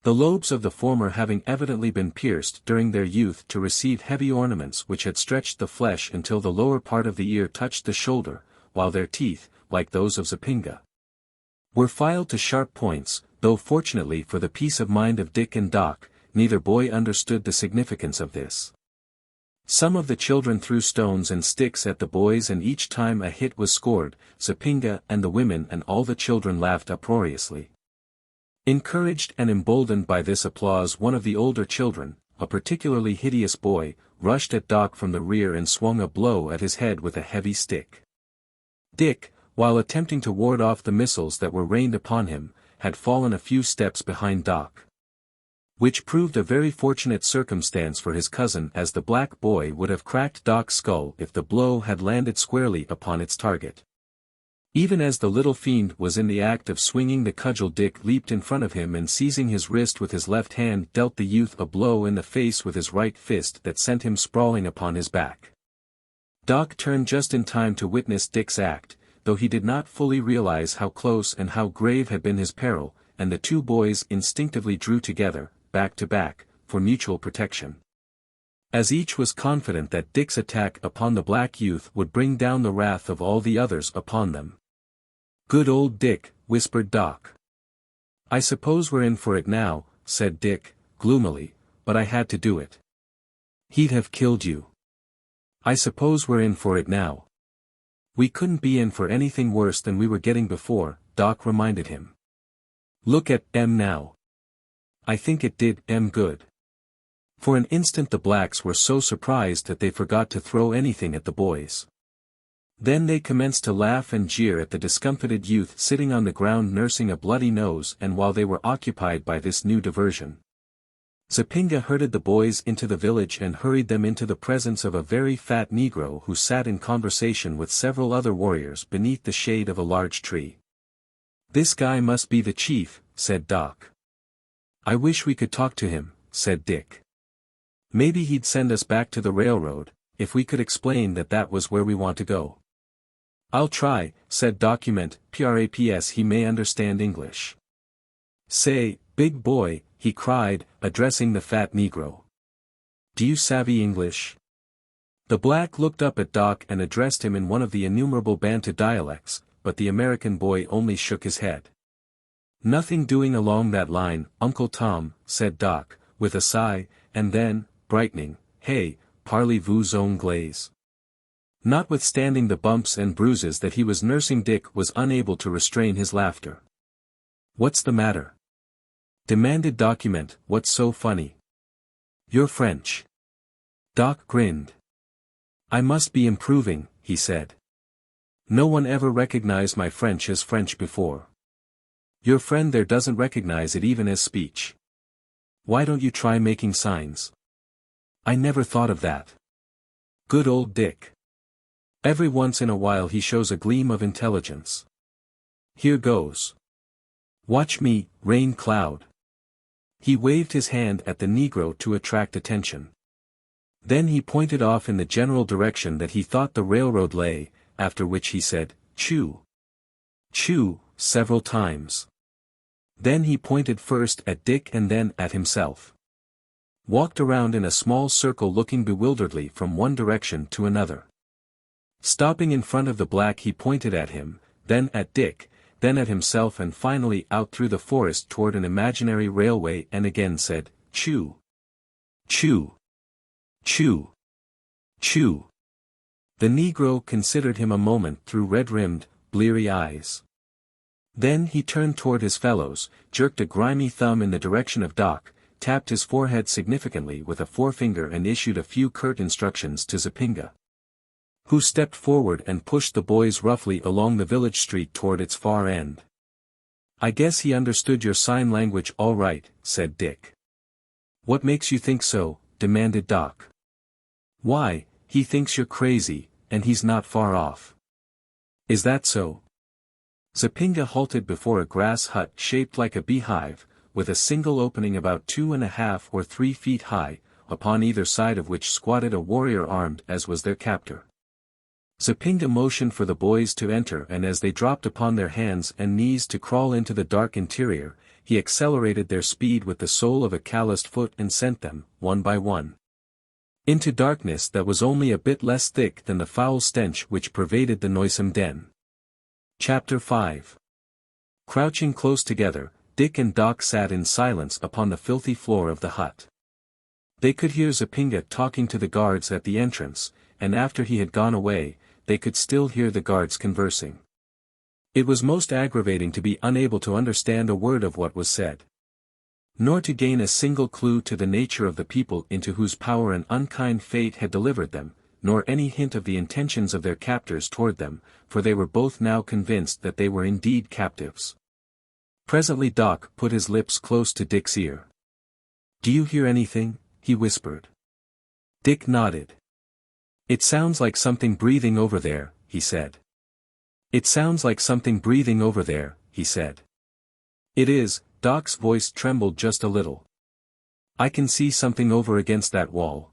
The lobes of the former having evidently been pierced during their youth to receive heavy ornaments which had stretched the flesh until the lower part of the ear touched the shoulder, while their teeth, like those of Zapinga, were filed to sharp points, though fortunately for the peace of mind of Dick and Doc, neither boy understood the significance of this. Some of the children threw stones and sticks at the boys and each time a hit was scored, Zapinga and the women and all the children laughed uproariously. Encouraged and emboldened by this applause one of the older children, a particularly hideous boy, rushed at Doc from the rear and swung a blow at his head with a heavy stick. Dick, while attempting to ward off the missiles that were rained upon him, had fallen a few steps behind Doc. Which proved a very fortunate circumstance for his cousin, as the black boy would have cracked Doc's skull if the blow had landed squarely upon its target. Even as the little fiend was in the act of swinging the cudgel, Dick leaped in front of him and seizing his wrist with his left hand dealt the youth a blow in the face with his right fist that sent him sprawling upon his back. Doc turned just in time to witness Dick's act, though he did not fully realize how close and how grave had been his peril, and the two boys instinctively drew together, back to back, for mutual protection. As each was confident that Dick's attack upon the black youth would bring down the wrath of all the others upon them. "Good old Dick," whispered Doc. "I suppose we're in for it now," said Dick, gloomily, "but I had to do it." "He'd have killed you." "I suppose we're in for it now." "We couldn't be in for anything worse than we were getting before," Doc reminded him. "Look at em now. I think it did em good." For an instant the blacks were so surprised that they forgot to throw anything at the boys. Then they commenced to laugh and jeer at the discomfited youth sitting on the ground nursing a bloody nose, and while they were occupied by this new diversion, Zapinga herded the boys into the village and hurried them into the presence of a very fat Negro who sat in conversation with several other warriors beneath the shade of a large tree. "This guy must be the chief," said Doc. "I wish we could talk to him," said Dick. "Maybe he'd send us back to the railroad, if we could explain that that was where we want to go." "I'll try," said Document, "Praps he may understand English." "Say, Big boy, he cried, addressing the fat Negro. Do you savvy English? The black looked up at Doc and addressed him in one of the innumerable Bantu dialects, but the American boy only shook his head. Nothing doing along that line, Uncle Tom, said Doc, with a sigh, and then, brightening, hey, parlez-vous anglais? Notwithstanding the bumps and bruises that he was nursing, Dick was unable to restrain his laughter. What's the matter? Demanded Document. What's so funny? You're French. Doc grinned. I must be improving, he said. No one ever recognized my French as French before. Your friend there doesn't recognize it even as speech. Why don't you try making signs? I never thought of that. Good old Dick. Every once in a while he shows a gleam of intelligence. Here goes. Watch me, rain cloud. He waved his hand at the Negro to attract attention. Then he pointed off in the general direction that he thought the railroad lay, after which he said, chew. Chew, several times. Then he pointed first at Dick and then at himself. Walked around in a small circle looking bewilderedly from one direction to another. Stopping in front of the black he pointed at him, then at Dick, then at himself and finally out through the forest toward an imaginary railway and again said, chew. Chew. Chew. Chew. The Negro considered him a moment through red-rimmed, bleary eyes. Then he turned toward his fellows, jerked a grimy thumb in the direction of Doc, tapped his forehead significantly with a forefinger and issued a few curt instructions to Zepinga, who stepped forward and pushed the boys roughly along the village street toward its far end. I guess he understood your sign language all right, said Dick. What makes you think so? Demanded Doc. Why, he thinks you're crazy, and he's not far off. Is that so? Zepinga halted before a grass hut shaped like a beehive, with a single opening about 2.5 or 3 feet high, upon either side of which squatted a warrior armed as was their captor. Zepinga motioned for the boys to enter, and as they dropped upon their hands and knees to crawl into the dark interior, he accelerated their speed with the sole of a calloused foot and sent them, one by one, into darkness that was only a bit less thick than the foul stench which pervaded the noisome den. Chapter 5. Crouching close together, Dick and Doc sat in silence upon the filthy floor of the hut. They could hear Zepinga talking to the guards at the entrance, and after he had gone away, they could still hear the guards conversing. It was most aggravating to be unable to understand a word of what was said, nor to gain a single clue to the nature of the people into whose power an unkind fate had delivered them, nor any hint of the intentions of their captors toward them, for they were both now convinced that they were indeed captives. Presently Doc put his lips close to Dick's ear. Do you hear anything? He whispered. Dick nodded. It sounds like something breathing over there, he said. It sounds like something breathing over there, he said. It is. Doc's voice trembled just a little. I can see something over against that wall.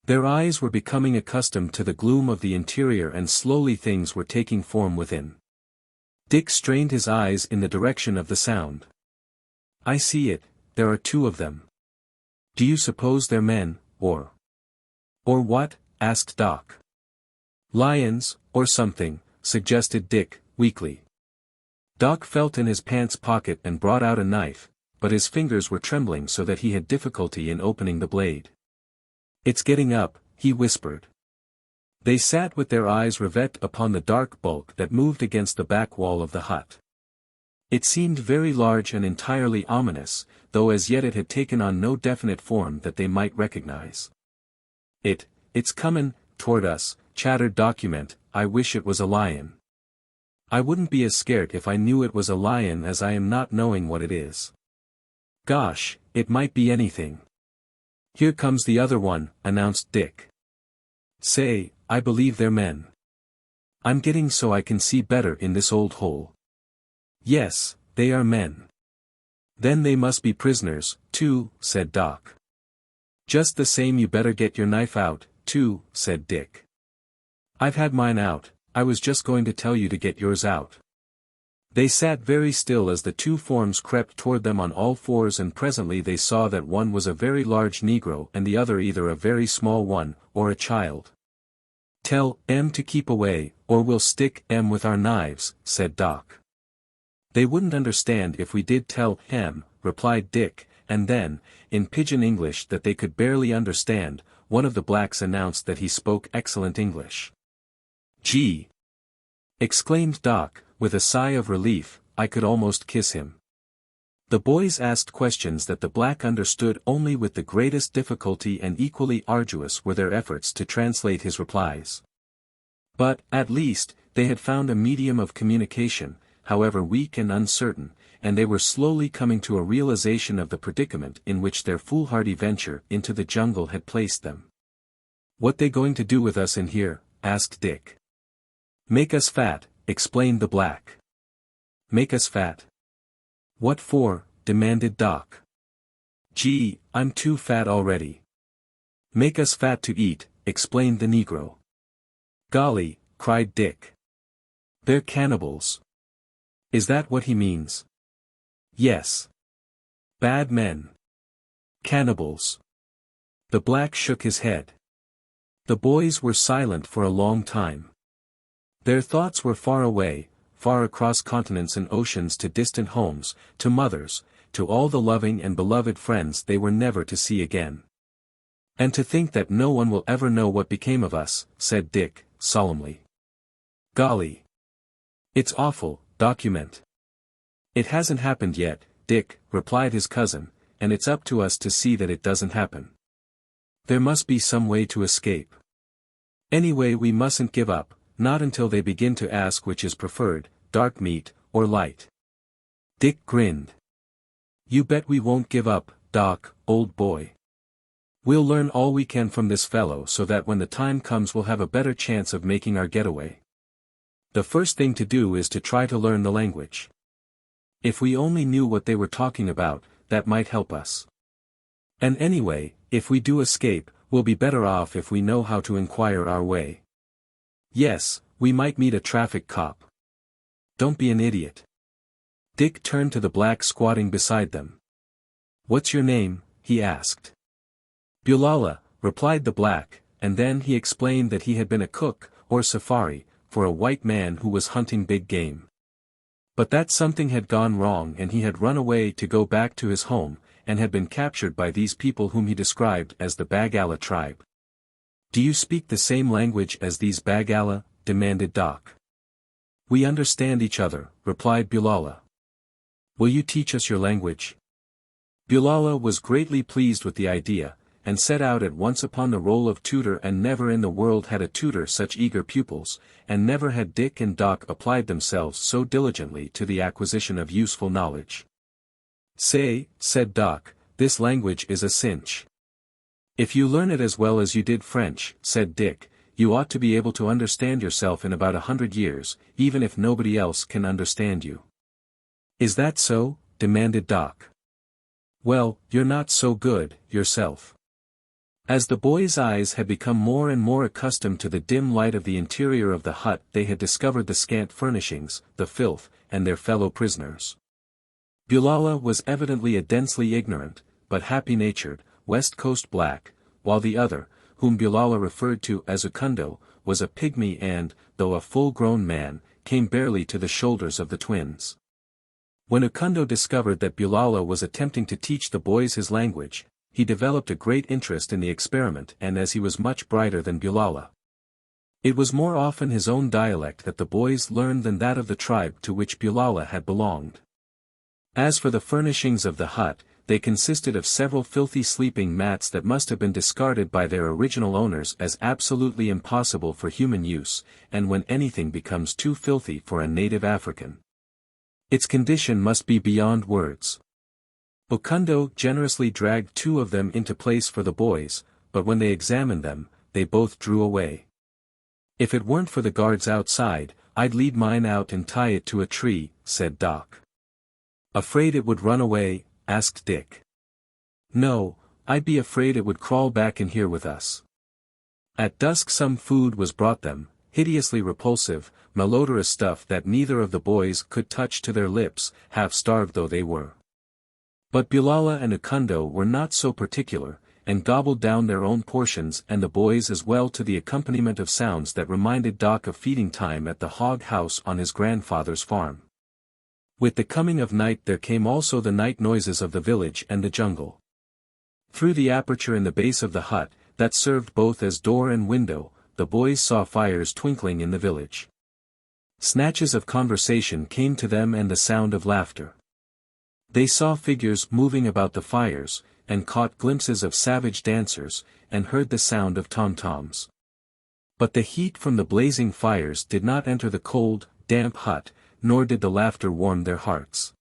Their eyes were becoming accustomed to the gloom of the interior and slowly things were taking form within. Dick strained his eyes in the direction of the sound. I see it, there are 2 of them. Do you suppose they're men, or what? Asked Doc. Lions, or something, suggested Dick, weakly. Doc felt in his pants pocket and brought out a knife, but his fingers were trembling so that he had difficulty in opening the blade. It's getting up, he whispered. They sat with their eyes rivet upon the dark bulk that moved against the back wall of the hut. It seemed very large and entirely ominous, though as yet it had taken on no definite form that they might recognize. It's comin', toward us, chattered Document. I wish it was a lion. I wouldn't be as scared if I knew it was a lion as I am not knowing what it is. Gosh, it might be anything. Here comes the other one, announced Dick. Say, I believe they're men. I'm getting so I can see better in this old hole. Yes, they are men. Then they must be prisoners, too, said Doc. Just the same you better get your knife out, too, said Dick. I've had mine out, I was just going to tell you to get yours out. They sat very still as the two forms crept toward them on all fours, and presently they saw that one was a very large Negro and the other either a very small one, or a child. "Tell M to keep away, or we'll stick M with our knives," said Doc. "They wouldn't understand if we did tell M," replied Dick, and then, in pidgin English that they could barely understand, one of the blacks announced that he spoke excellent English. "Gee!" exclaimed Doc, with a sigh of relief, "I could almost kiss him." The boys asked questions that the black understood only with the greatest difficulty, and equally arduous were their efforts to translate his replies. But, at least, they had found a medium of communication, however weak and uncertain, and they were slowly coming to a realization of the predicament in which their foolhardy venture into the jungle had placed them. "What they going to do with us in here?" asked Dick. "Make us fat," explained the black. "Make us fat? What for?" demanded Doc. "Gee, I'm too fat already." "Make us fat to eat," explained the Negro. "Golly," cried Dick. "They're cannibals." "Is that what he means?" "Yes. Bad men. Cannibals." The black shook his head. The boys were silent for a long time. Their thoughts were far away, far across continents and oceans, to distant homes, to mothers, to all the loving and beloved friends they were never to see again. "And to think that no one will ever know what became of us," said Dick, solemnly. "Golly. It's awful." "Document." "It hasn't happened yet, Dick," replied his cousin, "and it's up to us to see that it doesn't happen. There must be some way to escape. Anyway, we mustn't give up, not until they begin to ask which is preferred, dark meat, or light." Dick grinned. "You bet we won't give up, Doc, old boy. We'll learn all we can from this fellow so that when the time comes we'll have a better chance of making our getaway. The first thing to do is to try to learn the language. If we only knew what they were talking about, that might help us. And anyway, if we do escape, we'll be better off if we know how to inquire our way. Yes, we might meet a traffic cop. Don't be an idiot." Dick turned to the black squatting beside them. "What's your name?" he asked. "Bulala," replied the black, and then he explained that he had been a cook, or safari, for a white man who was hunting big game. But that something had gone wrong and he had run away to go back to his home, and had been captured by these people whom he described as the Bagala tribe. "Do you speak the same language as these Bagala?" demanded Doc. "We understand each other," replied Bulala. "Will you teach us your language?" Bulala was greatly pleased with the idea, and set out at once upon the role of tutor, and never in the world had a tutor such eager pupils, and never had Dick and Doc applied themselves so diligently to the acquisition of useful knowledge. "Say," said Doc, "this language is a cinch. If you learn it as well as you did French," said Dick, "you ought to be able to understand yourself in about 100 years, even if nobody else can understand you." "Is that so?" demanded Doc. "Well, you're not so good, yourself." As the boys' eyes had become more and more accustomed to the dim light of the interior of the hut, they had discovered the scant furnishings, the filth, and their fellow prisoners. Bulala was evidently a densely ignorant, but happy-natured, West Coast black, while the other, whom Bulala referred to as Ukundo, was a pygmy and, though a full-grown man, came barely to the shoulders of the twins. When Ukundo discovered that Bulala was attempting to teach the boys his language, he developed a great interest in the experiment, and as he was much brighter than Bulala, it was more often his own dialect that the boys learned than that of the tribe to which Bulala had belonged. As for the furnishings of the hut, they consisted of several filthy sleeping mats that must have been discarded by their original owners as absolutely impossible for human use, and when anything becomes too filthy for a native African, its condition must be beyond words. Okundo generously dragged 2 of them into place for the boys, but when they examined them, they both drew away. "If it weren't for the guards outside, I'd lead mine out and tie it to a tree," said Doc. "Afraid it would run away?" asked Dick. "No, I'd be afraid it would crawl back in here with us." At dusk some food was brought them, hideously repulsive, malodorous stuff that neither of the boys could touch to their lips, half-starved though they were. But Bilala and Ukundo were not so particular, and gobbled down their own portions and the boys as well to the accompaniment of sounds that reminded Doc of feeding time at the hog house on his grandfather's farm. With the coming of night there came also the night noises of the village and the jungle. Through the aperture in the base of the hut, that served both as door and window, the boys saw fires twinkling in the village. Snatches of conversation came to them and the sound of laughter. They saw figures moving about the fires, and caught glimpses of savage dancers, and heard the sound of tom-toms. But the heat from the blazing fires did not enter the cold, damp hut, nor did the laughter warm their hearts.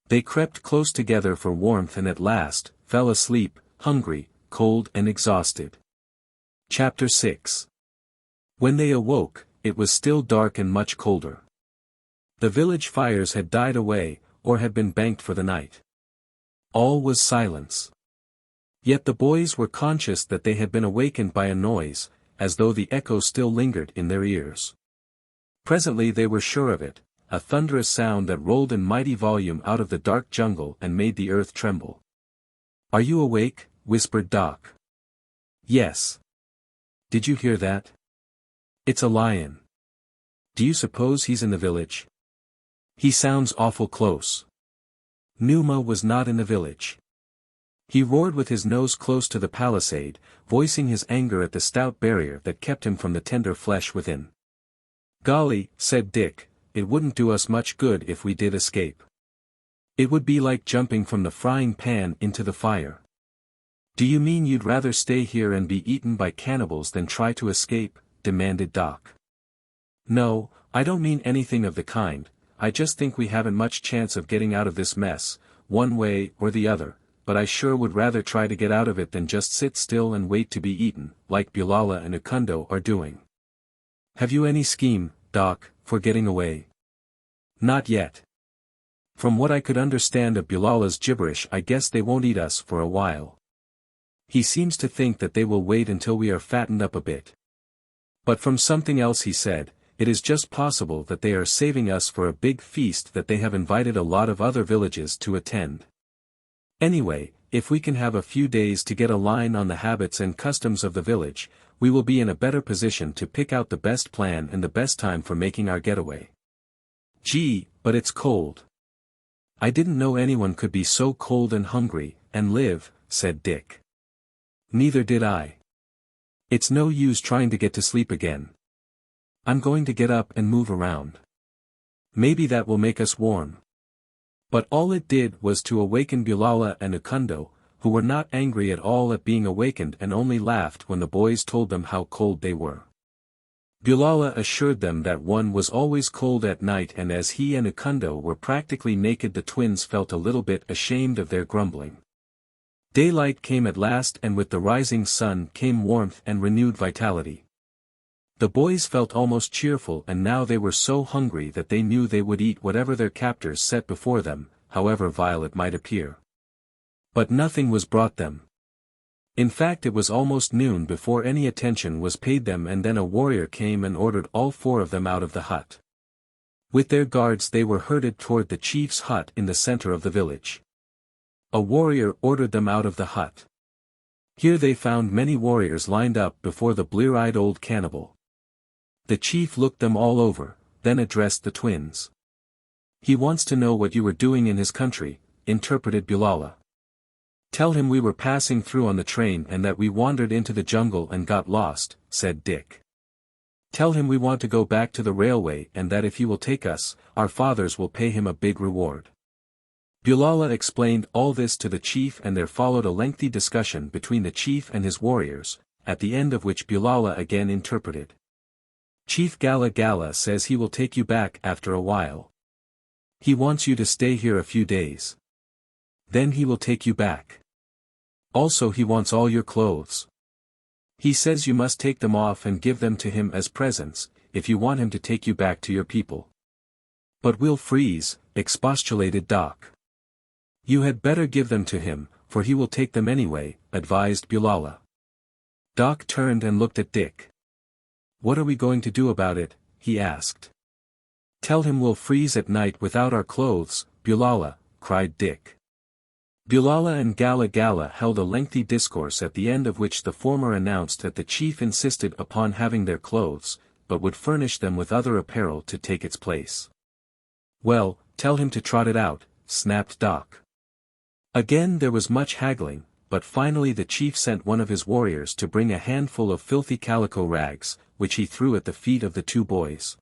They crept close together for warmth and at last, fell asleep, hungry, cold and exhausted. Chapter 6. When they awoke, it was still dark and much colder. The village fires had died away, or had been banked for the night. All was silence. Yet the boys were conscious that they had been awakened by a noise, as though the echo still lingered in their ears. Presently they were sure of it, a thunderous sound that rolled in mighty volume out of the dark jungle and made the earth tremble. "Are you awake?" whispered Doc. "Yes." "Did you hear that? It's a lion. Do you suppose he's in the village? He sounds awful close." Numa was not in the village. He roared with his nose close to the palisade, voicing his anger at the stout barrier that kept him from the tender flesh within. "Golly," said Dick, "it wouldn't do us much good if we did escape. It would be like jumping from the frying pan into the fire." "Do you mean you'd rather stay here and be eaten by cannibals than try to escape?" demanded Doc. "No, I don't mean anything of the kind. I just think we haven't much chance of getting out of this mess, one way or the other, but I sure would rather try to get out of it than just sit still and wait to be eaten, like Bilala and Ukundo are doing." "Have you any scheme, Doc, for getting away?" "Not yet. From what I could understand of Bilala's gibberish I guess they won't eat us for a while. He seems to think that they will wait until we are fattened up a bit. But from something else he said, it is just possible that they are saving us for a big feast that they have invited a lot of other villages to attend. Anyway, if we can have a few days to get a line on the habits and customs of the village, we will be in a better position to pick out the best plan and the best time for making our getaway." "Gee, but it's cold. I didn't know anyone could be so cold and hungry, and live," said Dick. "Neither did I. It's no use trying to get to sleep again. I'm going to get up and move around. Maybe that will make us warm." But all it did was to awaken Bilala and Ukundo, who were not angry at all at being awakened and only laughed when the boys told them how cold they were. Bilala assured them that one was always cold at night, and as he and Ukundo were practically naked the twins felt a little bit ashamed of their grumbling. Daylight came at last, and with the rising sun came warmth and renewed vitality. The boys felt almost cheerful, and now they were so hungry that they knew they would eat whatever their captors set before them, however vile it might appear. But nothing was brought them. In fact, it was almost noon before any attention was paid them, and then a warrior came and ordered all four of them out of the hut. With their guards they were herded toward the chief's hut in the center of the village. A warrior ordered them out of the hut. Here they found many warriors lined up before the blear-eyed old cannibal. The chief looked them all over, then addressed the twins. "He wants to know what you were doing in his country," interpreted Bilala. "Tell him we were passing through on the train and that we wandered into the jungle and got lost," said Dick. "Tell him we want to go back to the railway and that if he will take us, our fathers will pay him a big reward." Bilala explained all this to the chief, and there followed a lengthy discussion between the chief and his warriors, at the end of which Bilala again interpreted. "Chief Gala Gala says he will take you back after a while. He wants you to stay here a few days. Then he will take you back. Also he wants all your clothes. He says you must take them off and give them to him as presents, if you want him to take you back to your people." "But we'll freeze," expostulated Doc. "You had better give them to him, for he will take them anyway," advised Bilala. Doc turned and looked at Dick. "What are we going to do about it?" he asked. "Tell him we'll freeze at night without our clothes, Bulala," cried Dick. Bulala and Gala Gala held a lengthy discourse at the end of which the former announced that the chief insisted upon having their clothes, but would furnish them with other apparel to take its place. "Well, tell him to trot it out," snapped Doc. Again there was much haggling, but finally the chief sent one of his warriors to bring a handful of filthy calico rags, which he threw at the feet of the two boys.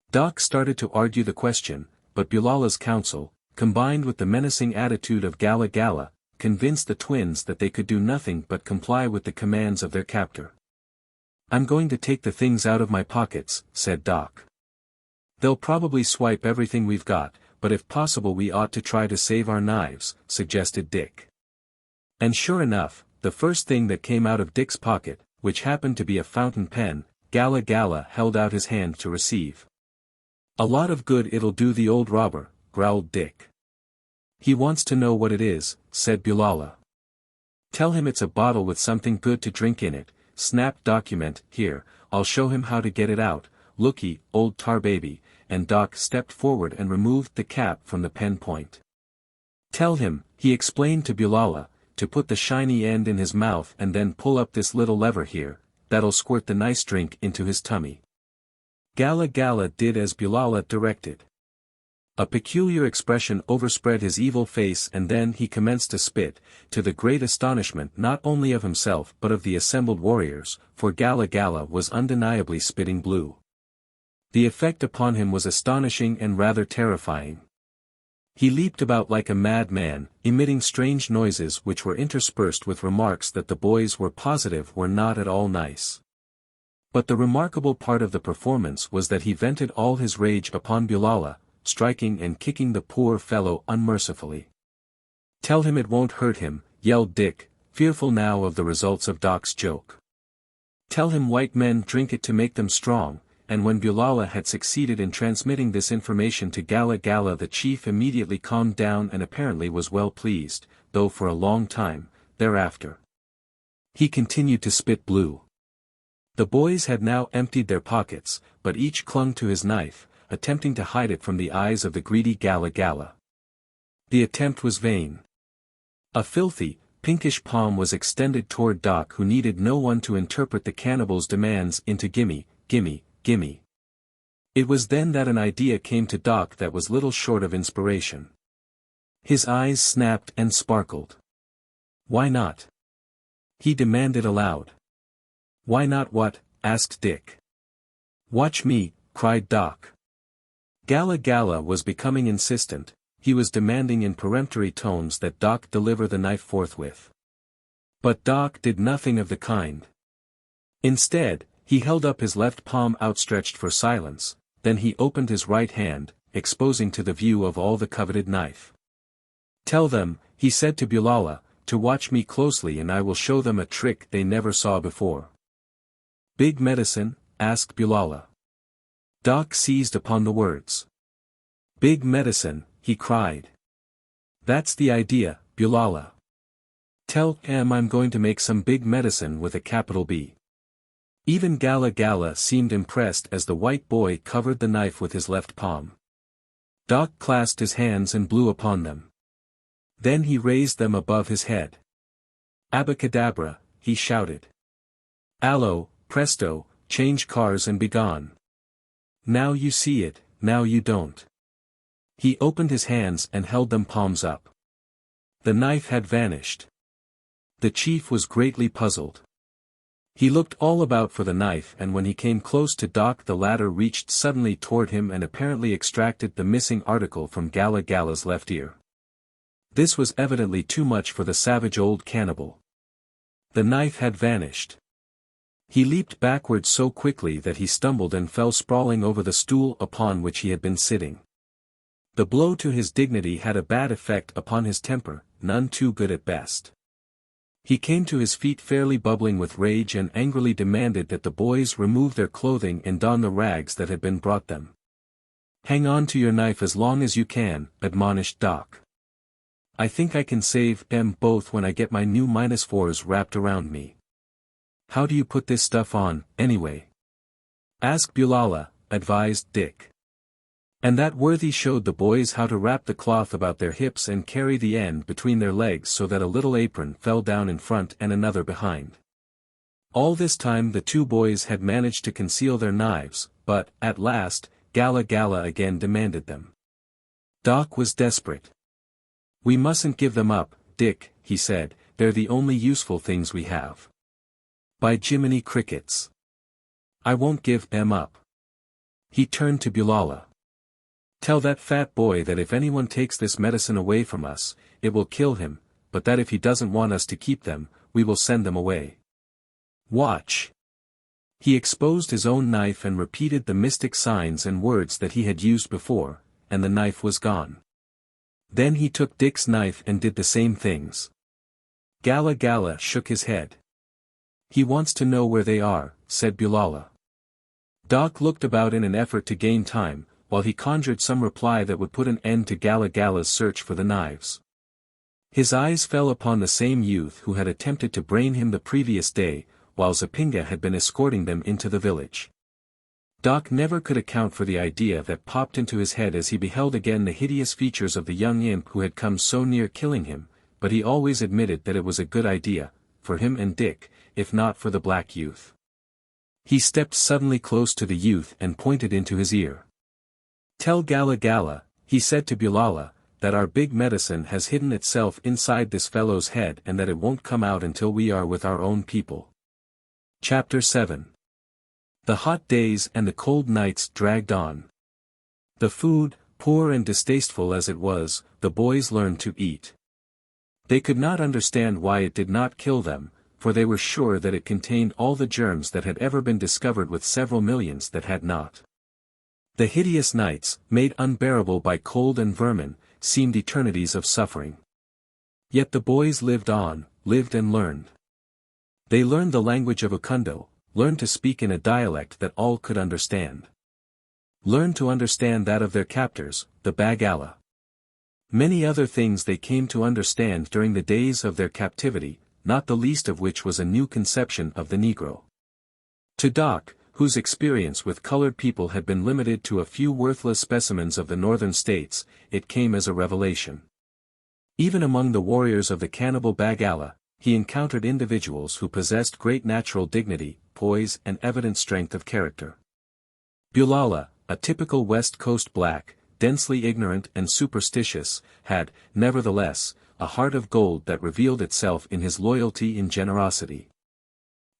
Doc started to argue the question, but Bulala's counsel, combined with the menacing attitude of Gala Gala, convinced the twins that they could do nothing but comply with the commands of their captor. "I'm going to take the things out of my pockets," said Doc. "They'll probably swipe everything we've got, but if possible we ought to try to save our knives," suggested Dick. And sure enough, the first thing that came out of Dick's pocket, which happened to be a fountain pen, Gala Gala held out his hand to receive. "A lot of good it'll do the old robber," growled Dick. "He wants to know what it is," said Bulala. "Tell him it's a bottle with something good to drink in it," snapped Document. "Here, I'll show him how to get it out, looky, old tar baby," and Doc stepped forward and removed the cap from the pen point. "Tell him," he explained to Bulala, "to put the shiny end in his mouth and then pull up this little lever here, that'll squirt the nice drink into his tummy." Gala Gala did as Bulala directed. A peculiar expression overspread his evil face and then he commenced to spit, to the great astonishment not only of himself but of the assembled warriors, for Gala Gala was undeniably spitting blue. The effect upon him was astonishing and rather terrifying. He leaped about like a madman, emitting strange noises which were interspersed with remarks that the boys were positive were not at all nice. But the remarkable part of the performance was that he vented all his rage upon Bulala, striking and kicking the poor fellow unmercifully. "Tell him it won't hurt him," yelled Dick, fearful now of the results of Doc's joke. "Tell him white men drink it to make them strong," and when Bulala had succeeded in transmitting this information to Gala Gala the chief immediately calmed down and apparently was well pleased, though for a long time, thereafter. He continued to spit blue. The boys had now emptied their pockets, but each clung to his knife, attempting to hide it from the eyes of the greedy Gala Gala. The attempt was vain. A filthy, pinkish palm was extended toward Doc, who needed no one to interpret the cannibal's demands into "gimme, gimme, gimme." It was then that an idea came to Doc that was little short of inspiration. His eyes snapped and sparkled. "Why not?" he demanded aloud. "Why not what?" asked Dick. "Watch me," cried Doc. Gala Gala was becoming insistent, he was demanding in peremptory tones that Doc deliver the knife forthwith. But Doc did nothing of the kind. Instead, he held up his left palm outstretched for silence, then he opened his right hand, exposing to the view of all the coveted knife. "Tell them," he said to Bulala, "to watch me closely and I will show them a trick they never saw before." "Big medicine?" asked Bulala. Doc seized upon the words. "Big medicine," he cried. "That's the idea, Bulala. Tell him I'm going to make some big medicine with a capital B." Even Gala Gala seemed impressed as the white boy covered the knife with his left palm. Doc clasped his hands and blew upon them. Then he raised them above his head. "Abacadabra," he shouted. "Allo, presto, change cars and begone. Now you see it, now you don't." He opened his hands and held them palms up. The knife had vanished. The chief was greatly puzzled. He looked all about for the knife and when he came close to Doc the latter reached suddenly toward him and apparently extracted the missing article from Gala Gala's left ear. This was evidently too much for the savage old cannibal. The knife had vanished. He leaped backward so quickly that he stumbled and fell sprawling over the stool upon which he had been sitting. The blow to his dignity had a bad effect upon his temper, none too good at best. He came to his feet fairly bubbling with rage and angrily demanded that the boys remove their clothing and don the rags that had been brought them. "Hang on to your knife as long as you can," admonished Doc. "I think I can save them both when I get my new -4s wrapped around me. How do you put this stuff on, anyway?" Ask Bulala, advised Dick. And that worthy showed the boys how to wrap the cloth about their hips and carry the end between their legs so that a little apron fell down in front and another behind. All this time the two boys had managed to conceal their knives, but, at last, Gala Gala again demanded them. Doc was desperate. "We mustn't give them up, Dick," he said, "they're the only useful things we have. By Jiminy Crickets! I won't give them up." He turned to Bulala. "Tell that fat boy that if anyone takes this medicine away from us, it will kill him, but that if he doesn't want us to keep them, we will send them away. Watch." He exposed his own knife and repeated the mystic signs and words that he had used before, and the knife was gone. Then he took Dick's knife and did the same things. Gala Gala shook his head. "He wants to know where they are," said Bulala. Doc looked about in an effort to gain time, while he conjured some reply that would put an end to Gala Gala's search for the knives. His eyes fell upon the same youth who had attempted to brain him the previous day, while Zapinga had been escorting them into the village. Doc never could account for the idea that popped into his head as he beheld again the hideous features of the young imp who had come so near killing him, but he always admitted that it was a good idea, for him and Dick, if not for the black youth. He stepped suddenly close to the youth and pointed into his ear. "Tell Gala Gala," he said to Bulala, "that our big medicine has hidden itself inside this fellow's head and that it won't come out until we are with our own people." Chapter 7. The hot days and the cold nights dragged on. The food, poor and distasteful as it was, the boys learned to eat. They could not understand why it did not kill them, for they were sure that it contained all the germs that had ever been discovered with several millions that had not. The hideous nights, made unbearable by cold and vermin, seemed eternities of suffering. Yet the boys lived on, lived and learned. They learned the language of Ukundo, learned to speak in a dialect that all could understand. Learned to understand that of their captors, the Bagala. Many other things they came to understand during the days of their captivity, not the least of which was a new conception of the Negro. To Doc, whose experience with colored people had been limited to a few worthless specimens of the northern states, it came as a revelation. Even among the warriors of the cannibal Bagala, he encountered individuals who possessed great natural dignity, poise and evident strength of character. Bulala, a typical West Coast black, densely ignorant and superstitious, had, nevertheless, a heart of gold that revealed itself in his loyalty and generosity.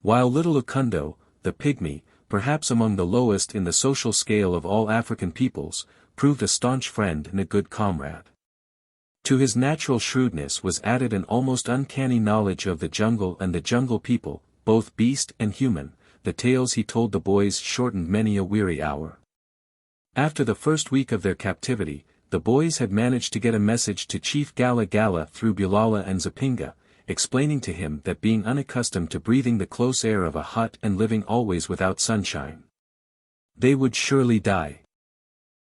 While little Ukundo, the pygmy, perhaps among the lowest in the social scale of all African peoples, proved a staunch friend and a good comrade. To his natural shrewdness was added an almost uncanny knowledge of the jungle and the jungle people, both beast and human. The tales he told the boys shortened many a weary hour. After the first week of their captivity, the boys had managed to get a message to Chief Gala Gala through Bulala and Zapinga, explaining to him that being unaccustomed to breathing the close air of a hut and living always without sunshine, they would surely die.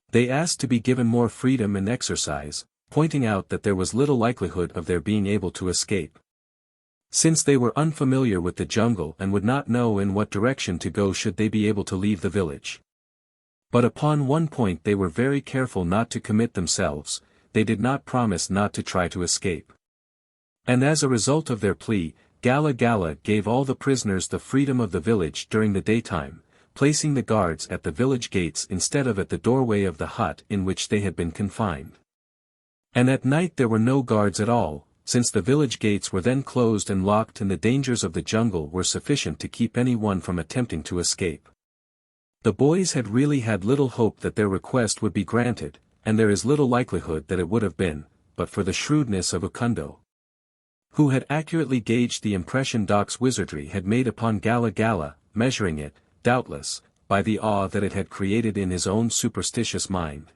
They asked to be given more freedom and exercise, pointing out that there was little likelihood of their being able to escape. Since they were unfamiliar with the jungle and would not know in what direction to go should they be able to leave the village. But upon one point they were very careful not to commit themselves, they did not promise not to try to escape. And as a result of their plea, Gala Gala gave all the prisoners the freedom of the village during the daytime, placing the guards at the village gates instead of at the doorway of the hut in which they had been confined. And at night there were no guards at all, since the village gates were then closed and locked and the dangers of the jungle were sufficient to keep anyone from attempting to escape. The boys had really had little hope that their request would be granted, and there is little likelihood that it would have been, but for the shrewdness of Ukundo, who had accurately gauged the impression Doc's wizardry had made upon Gala Gala, measuring it, doubtless, by the awe that it had created in his own superstitious mind.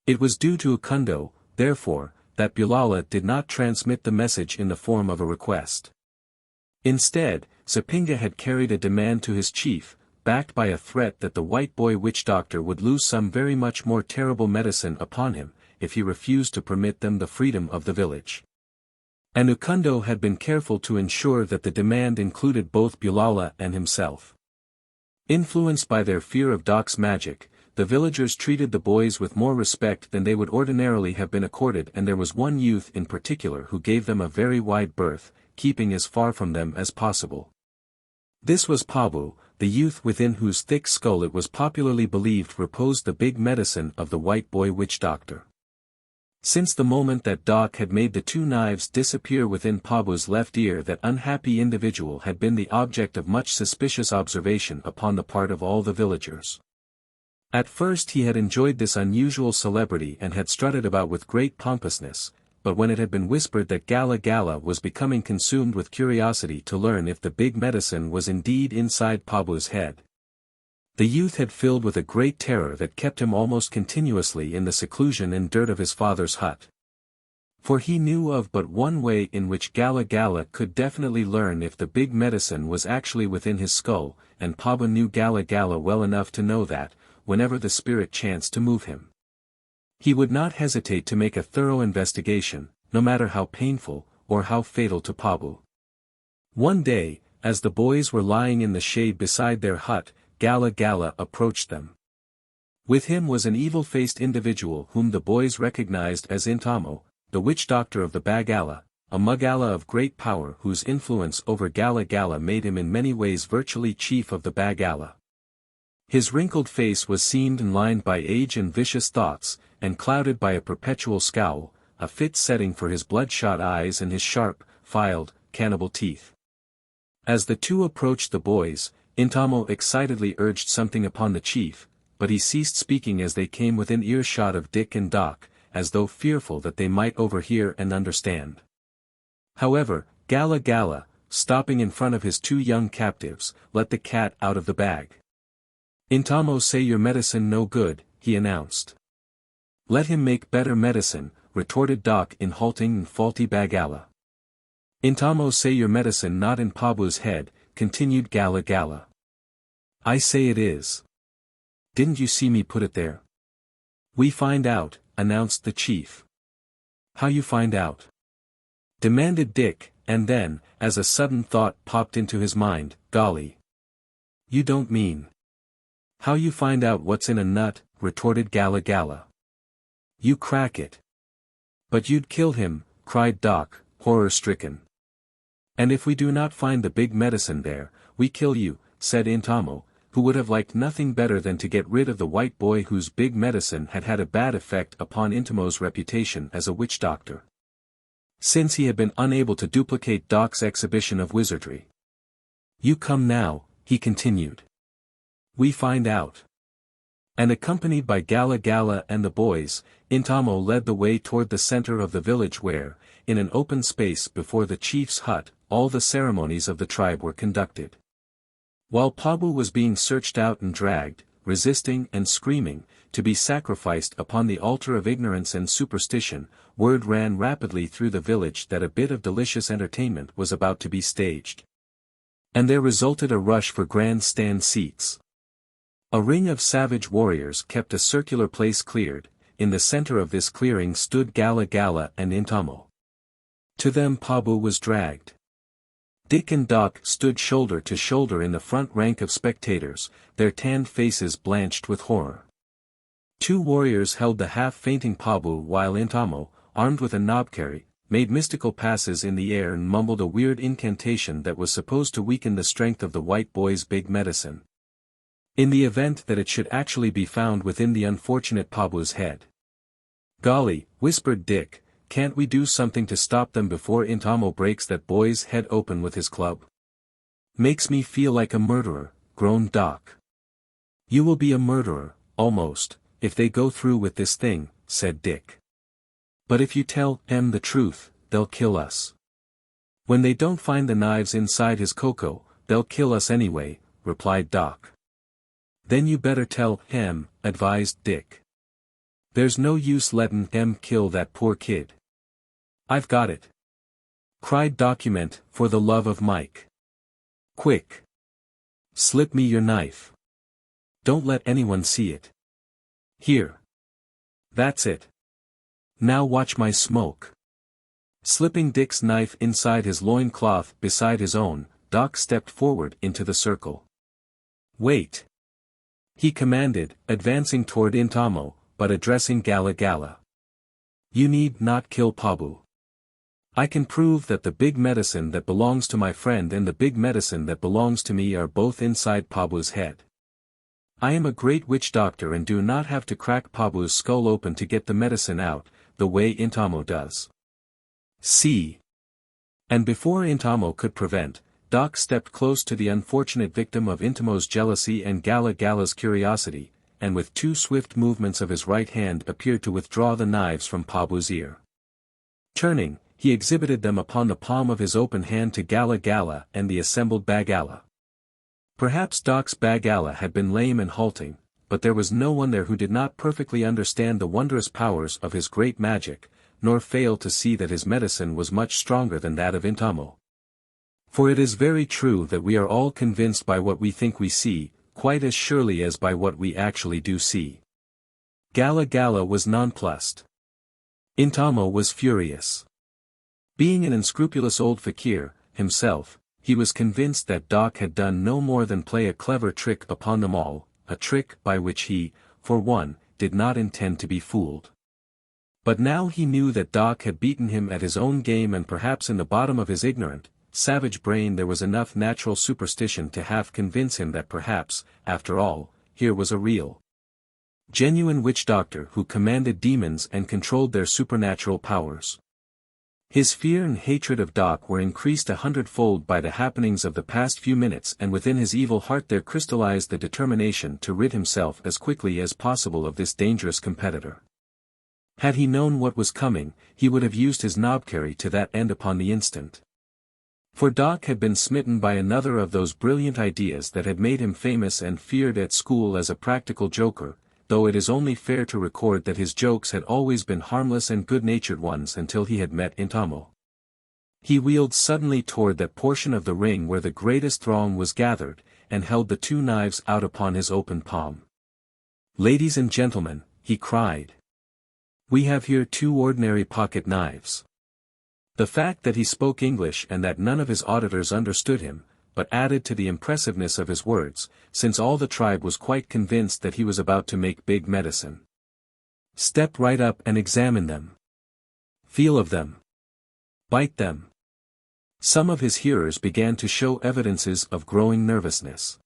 It was due to Ukundo, therefore, that Bulala did not transmit the message in the form of a request. Instead, Zapinga had carried a demand to his chief, backed by a threat that the white boy witch doctor would lose some very much more terrible medicine upon him, if he refused to permit them the freedom of the village. And Ukundo had been careful to ensure that the demand included both Bulala and himself. Influenced by their fear of Doc's magic, the villagers treated the boys with more respect than they would ordinarily have been accorded, and there was one youth in particular who gave them a very wide berth, keeping as far from them as possible. This was Pabu, the youth within whose thick skull it was popularly believed reposed the big medicine of the white boy witch doctor. Since the moment that Doc had made the two knives disappear within Pabu's left ear, that unhappy individual had been the object of much suspicious observation upon the part of all the villagers. At first he had enjoyed this unusual celebrity and had strutted about with great pompousness, but when it had been whispered that Gala Gala was becoming consumed with curiosity to learn if the big medicine was indeed inside Pabu's head, the youth had filled with a great terror that kept him almost continuously in the seclusion and dirt of his father's hut. For he knew of but one way in which Gala Gala could definitely learn if the big medicine was actually within his skull, and Pabu knew Gala Gala well enough to know that, whenever the spirit chanced to move him, he would not hesitate to make a thorough investigation, no matter how painful, or how fatal to Pabu. One day, as the boys were lying in the shade beside their hut, Gala Gala approached them. With him was an evil-faced individual whom the boys recognized as Intamo, the witch doctor of the Bagala, a Mugala of great power whose influence over Gala Gala made him in many ways virtually chief of the Bagala. His wrinkled face was seamed and lined by age and vicious thoughts, and clouded by a perpetual scowl, a fit setting for his bloodshot eyes and his sharp, filed, cannibal teeth. As the two approached the boys, Intamo excitedly urged something upon the chief, but he ceased speaking as they came within earshot of Dick and Doc, as though fearful that they might overhear and understand. However, Gala Gala, stopping in front of his two young captives, let the cat out of the bag. "Intamo say your medicine no good," he announced. "Let him make better medicine," retorted Doc in halting and faulty Bagala. "Intamo say your medicine not in Pabu's head," continued Gala Gala. "I say it is. Didn't you see me put it there?" "We find out," announced the chief. "How you find out?" demanded Dick, and then, as a sudden thought popped into his mind, "Golly. You don't mean—" "How you find out what's in a nut," retorted Gala Gala. "You crack it." "But you'd kill him," cried Doc, horror-stricken. "And if we do not find the big medicine there, we kill you," said Intamo, who would have liked nothing better than to get rid of the white boy whose big medicine had had a bad effect upon Intamo's reputation as a witch doctor, since he had been unable to duplicate Doc's exhibition of wizardry. "You come now," he continued. "We find out." And accompanied by Gala Gala and the boys, Intamo led the way toward the center of the village where, in an open space before the chief's hut, all the ceremonies of the tribe were conducted. While Pabu was being searched out and dragged, resisting and screaming, to be sacrificed upon the altar of ignorance and superstition, word ran rapidly through the village that a bit of delicious entertainment was about to be staged. And there resulted a rush for grandstand seats. A ring of savage warriors kept a circular place cleared. In the center of this clearing stood Gala Gala and Intamo. To them Pabu was dragged. Dick and Doc stood shoulder to shoulder in the front rank of spectators, their tanned faces blanched with horror. Two warriors held the half-fainting Pabu while Intamo, armed with a knobkerrie, made mystical passes in the air and mumbled a weird incantation that was supposed to weaken the strength of the white boy's big medicine, in the event that it should actually be found within the unfortunate Pabu's head. "Golly," whispered Dick, "can't we do something to stop them before Intamo breaks that boy's head open with his club?" "Makes me feel like a murderer," groaned Doc. "You will be a murderer, almost, if they go through with this thing," said Dick. "But if you tell them the truth, they'll kill us." "When they don't find the knives inside his cocoa, they'll kill us anyway," replied Doc. "Then you better tell him," advised Dick. "There's no use letting him kill that poor kid." "I've got it!" cried Document, "for the love of Mike. Quick! Slip me your knife. Don't let anyone see it. Here. That's it. Now watch my smoke." Slipping Dick's knife inside his loin cloth beside his own, Doc stepped forward into the circle. Wait! He commanded, advancing toward Intamo, but addressing Gala Gala. You need not kill Pabu. I can prove that the big medicine that belongs to my friend and the big medicine that belongs to me are both inside Pabu's head. I am a great witch doctor and do not have to crack Pabu's skull open to get the medicine out, the way Intamo does. See. And before Intamo could prevent, Doc stepped close to the unfortunate victim of Intamo's jealousy and Gala Gala's curiosity, and with 2 swift movements of his right hand appeared to withdraw the knives from Pabu's ear. Turning, he exhibited them upon the palm of his open hand to Gala Gala and the assembled Bagala. Perhaps Doc's Bagala had been lame and halting, but there was no one there who did not perfectly understand the wondrous powers of his great magic, nor fail to see that his medicine was much stronger than that of Intamo. For it is very true that we are all convinced by what we think we see, quite as surely as by what we actually do see. Gala Gala was nonplussed. Intamo was furious. Being an unscrupulous old fakir, himself, he was convinced that Doc had done no more than play a clever trick upon them all, a trick by which he, for one, did not intend to be fooled. But now he knew that Doc had beaten him at his own game, and perhaps in the bottom of his ignorant, savage brain there was enough natural superstition to half convince him that perhaps, after all, here was a real, genuine witch doctor who commanded demons and controlled their supernatural powers. His fear and hatred of Doc were increased 100-fold by the happenings of the past few minutes, and within his evil heart there crystallized the determination to rid himself as quickly as possible of this dangerous competitor. Had he known what was coming, he would have used his knobkerry to that end upon the instant. For Doc had been smitten by another of those brilliant ideas that had made him famous and feared at school as a practical joker, though it is only fair to record that his jokes had always been harmless and good-natured ones until he had met Intamo. He wheeled suddenly toward that portion of the ring where the greatest throng was gathered, and held the 2 knives out upon his open palm. Ladies and gentlemen, he cried. We have here 2 ordinary pocket knives. The fact that he spoke English and that none of his auditors understood him, but added to the impressiveness of his words, since all the tribe was quite convinced that he was about to make big medicine. Step right up and examine them. Feel of them. Bite them. Some of his hearers began to show evidences of growing nervousness.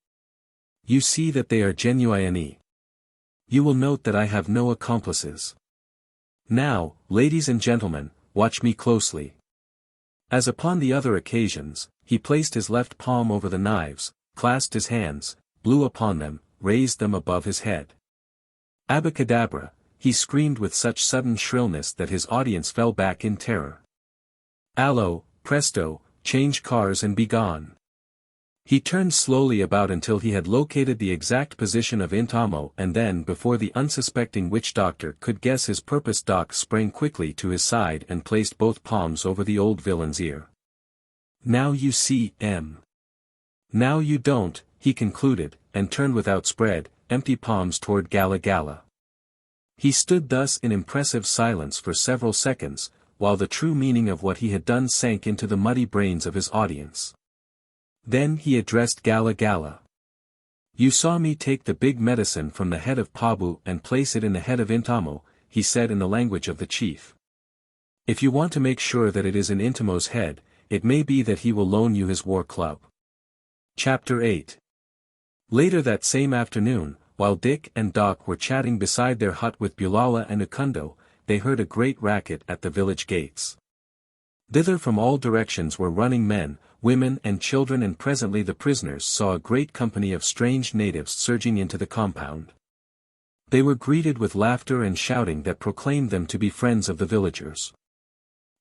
You see that they are genuine. You will note that I have no accomplices. Now, ladies and gentlemen, watch me closely. As upon the other occasions, he placed his left palm over the knives, clasped his hands, blew upon them, raised them above his head. Abacadabra, he screamed with such sudden shrillness that his audience fell back in terror. Allo, presto, change cars and be gone. He turned slowly about until he had located the exact position of Intamo, and then before the unsuspecting witch doctor could guess his purpose, Doc sprang quickly to his side and placed both palms over the old villain's ear. Now you see, Now you don't, he concluded, and turned with outspread, empty palms toward Gala Gala. He stood thus in impressive silence for several seconds, while the true meaning of what he had done sank into the muddy brains of his audience. Then he addressed Gala Gala. You saw me take the big medicine from the head of Pabu and place it in the head of Intamo, he said in the language of the chief. If you want to make sure that it is in Intamo's head, it may be that he will loan you his war club. Chapter 8. Later that same afternoon, while Dick and Doc were chatting beside their hut with Bulala and Ukundo, they heard a great racket at the village gates. Thither from all directions were running men, women and children, and presently the prisoners saw a great company of strange natives surging into the compound. They were greeted with laughter and shouting that proclaimed them to be friends of the villagers.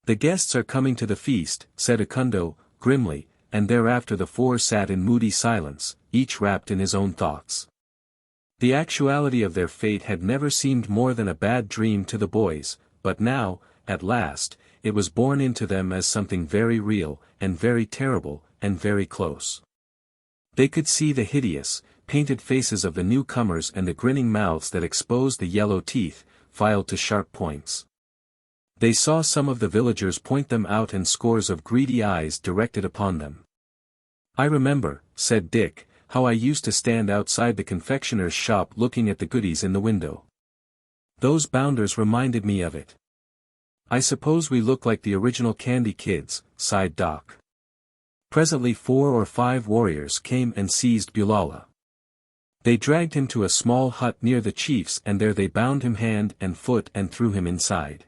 The guests are coming to the feast, said Ukundo, grimly, and thereafter the 4 sat in moody silence, each wrapped in his own thoughts. The actuality of their fate had never seemed more than a bad dream to the boys, but now, at last, it was borne into them as something very real, and very terrible, and very close. They could see the hideous, painted faces of the newcomers and the grinning mouths that exposed the yellow teeth, filed to sharp points. They saw some of the villagers point them out and scores of greedy eyes directed upon them. I remember, said Dick, how I used to stand outside the confectioner's shop looking at the goodies in the window. Those bounders reminded me of it. I suppose we look like the original Candy Kids, sighed Doc. Presently 4 or 5 warriors came and seized Bulala. They dragged him to a small hut near the chief's and there they bound him hand and foot and threw him inside.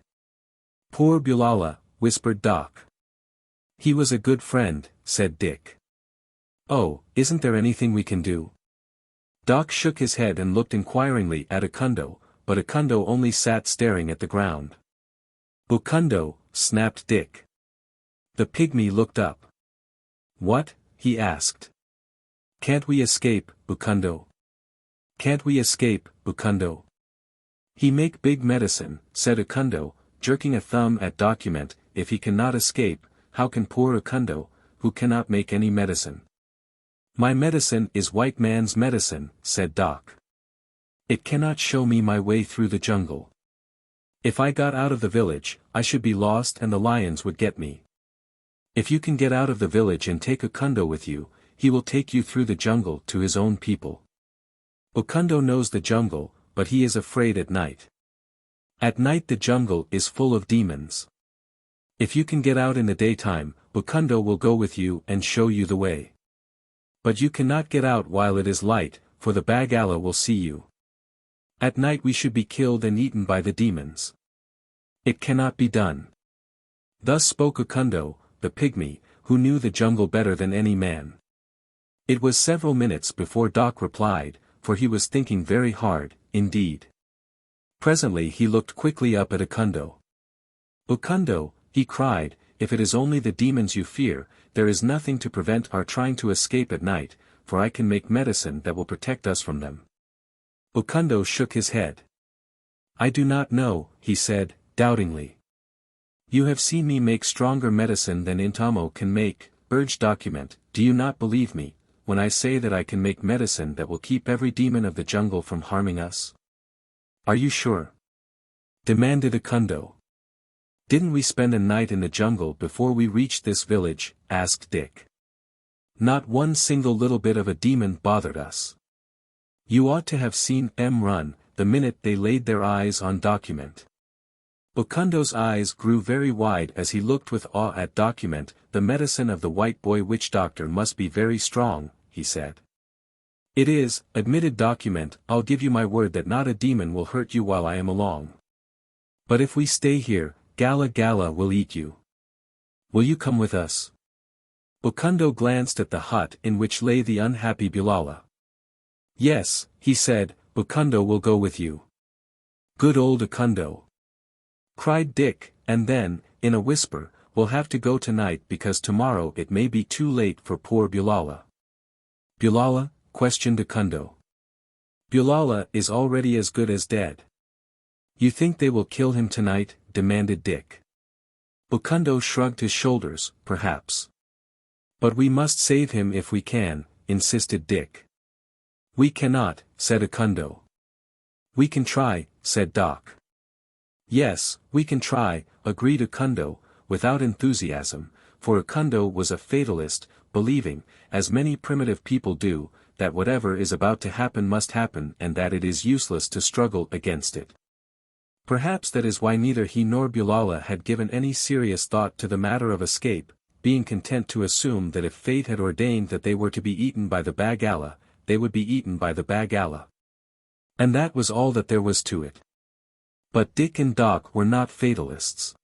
Poor Bulala, whispered Doc. He was a good friend, said Dick. Oh, isn't there anything we can do? Doc shook his head and looked inquiringly at Akundo, but Akundo only sat staring at the ground. Ukundo, snapped Dick. The pygmy looked up. What? He asked. Can't we escape, Ukundo? Can't we escape, Ukundo? He make big medicine, said Akundo, jerking a thumb at document. If he cannot escape, how can poor Akundo, who cannot make any medicine? My medicine is white man's medicine, said Doc. It cannot show me my way through the jungle. If I got out of the village, I should be lost and the lions would get me. If you can get out of the village and take Akundo with you, he will take you through the jungle to his own people. Ukundo knows the jungle, but he is afraid at night. At night the jungle is full of demons. If you can get out in the daytime, Ukundo will go with you and show you the way. But you cannot get out while it is light, for the Bagala will see you. At night we should be killed and eaten by the demons. It cannot be done. Thus spoke Ukundo, the pygmy, who knew the jungle better than any man. It was several minutes before Doc replied, for he was thinking very hard, indeed. Presently he looked quickly up at Akundo. Ukundo, he cried, if it is only the demons you fear, there is nothing to prevent our trying to escape at night, for I can make medicine that will protect us from them. Ukundo shook his head. I do not know, he said, doubtingly. You have seen me make stronger medicine than Intamo can make, urged document, do you not believe me, when I say that I can make medicine that will keep every demon of the jungle from harming us? Are you sure? Demanded Akundo. Didn't we spend a night in the jungle before we reached this village? Asked Dick. Not one single little bit of a demon bothered us. You ought to have seen them run, the minute they laid their eyes on document. Okundo's eyes grew very wide as he looked with awe at document. The medicine of the white boy witch doctor must be very strong, he said. It is, admitted document. I'll give you my word that not a demon will hurt you while I am along. But if we stay here, Gala will eat you. Will you come with us? Okundo glanced at the hut in which lay the unhappy Bulala. Yes, he said, Okundo will go with you. Good old Okundo. Cried Dick, and then, in a whisper, we'll have to go tonight because tomorrow it may be too late for poor Bulala. Bulala? Questioned Okundo. Bulala is already as good as dead. You think they will kill him tonight? Demanded Dick. Okundo shrugged his shoulders, perhaps. But we must save him if we can, insisted Dick. We cannot, said Okundo. We can try, said Doc. Yes, we can try, agreed Okundo, without enthusiasm, for Okundo was a fatalist, believing, as many primitive people do, that whatever is about to happen must happen and that it is useless to struggle against it. Perhaps that is why neither he nor Bulala had given any serious thought to the matter of escape, being content to assume that if fate had ordained that they were to be eaten by the Bagala, they would be eaten by the Bagala. And that was all that there was to it. But Dick and Doc were not fatalists.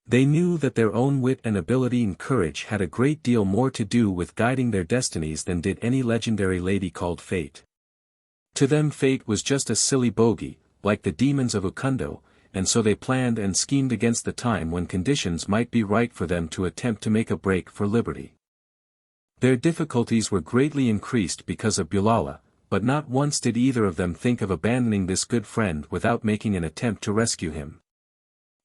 They knew that their own wit and ability and courage had a great deal more to do with guiding their destinies than did any legendary lady called Fate. To them fate was just a silly bogey, like the demons of Okundo, and so they planned and schemed against the time when conditions might be right for them to attempt to make a break for liberty. Their difficulties were greatly increased because of Bulala, but not once did either of them think of abandoning this good friend without making an attempt to rescue him.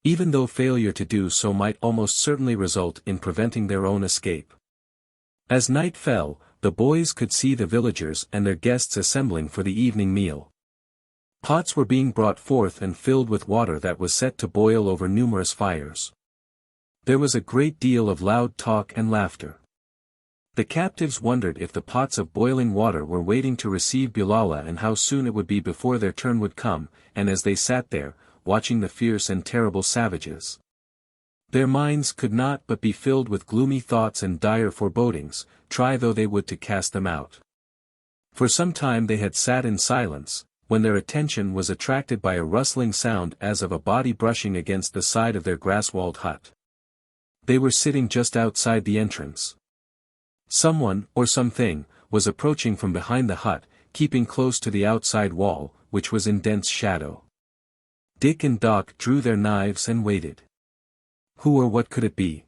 Even though failure to do so might almost certainly result in preventing their own escape. As night fell, the boys could see the villagers and their guests assembling for the evening meal. Pots were being brought forth and filled with water that was set to boil over numerous fires. There was a great deal of loud talk and laughter. The captives wondered if the pots of boiling water were waiting to receive Bilala and how soon it would be before their turn would come, and as they sat there, watching the fierce and terrible savages, their minds could not but be filled with gloomy thoughts and dire forebodings, try though they would to cast them out. For some time they had sat in silence, when their attention was attracted by a rustling sound as of a body brushing against the side of their grass-walled hut. They were sitting just outside the entrance. Someone, or something, was approaching from behind the hut, keeping close to the outside wall, which was in dense shadow. Dick and Doc drew their knives and waited. Who or what could it be?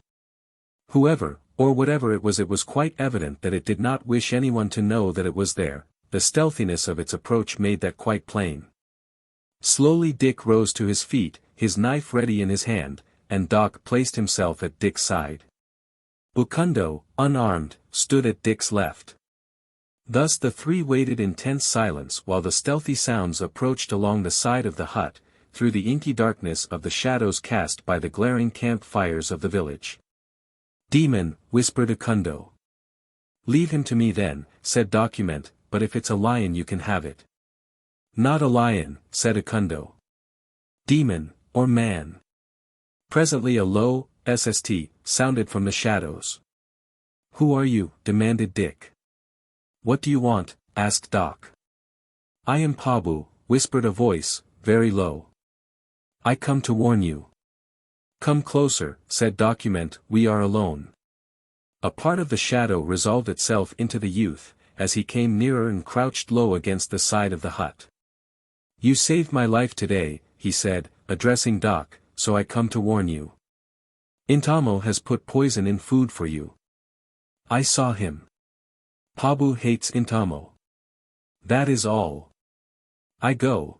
Whoever, or whatever it was quite evident that it did not wish anyone to know that it was there. The stealthiness of its approach made that quite plain. Slowly Dick rose to his feet, his knife ready in his hand, and Doc placed himself at Dick's side. Bukundo, unarmed, stood at Dick's left. Thus the three waited in tense silence while the stealthy sounds approached along the side of the hut, through the inky darkness of the shadows cast by the glaring camp fires of the village. "Demon," whispered Bukundo. "Leave him to me then," said Document, "but if it's a lion you can have it." "Not a lion," said Bukundo. "Demon, or man." Presently a low, SST, sounded from the shadows. "Who are you?" demanded Dick. "What do you want?" asked Doc. "I am Pabu," whispered a voice, very low. "I come to warn you." "Come closer," said Document, "we are alone." A part of the shadow resolved itself into the youth, as he came nearer and crouched low against the side of the hut. "You saved my life today," he said, addressing Doc, "so I come to warn you. Intamo has put poison in food for you. I saw him. Pabu hates Intamo. That is all. I go."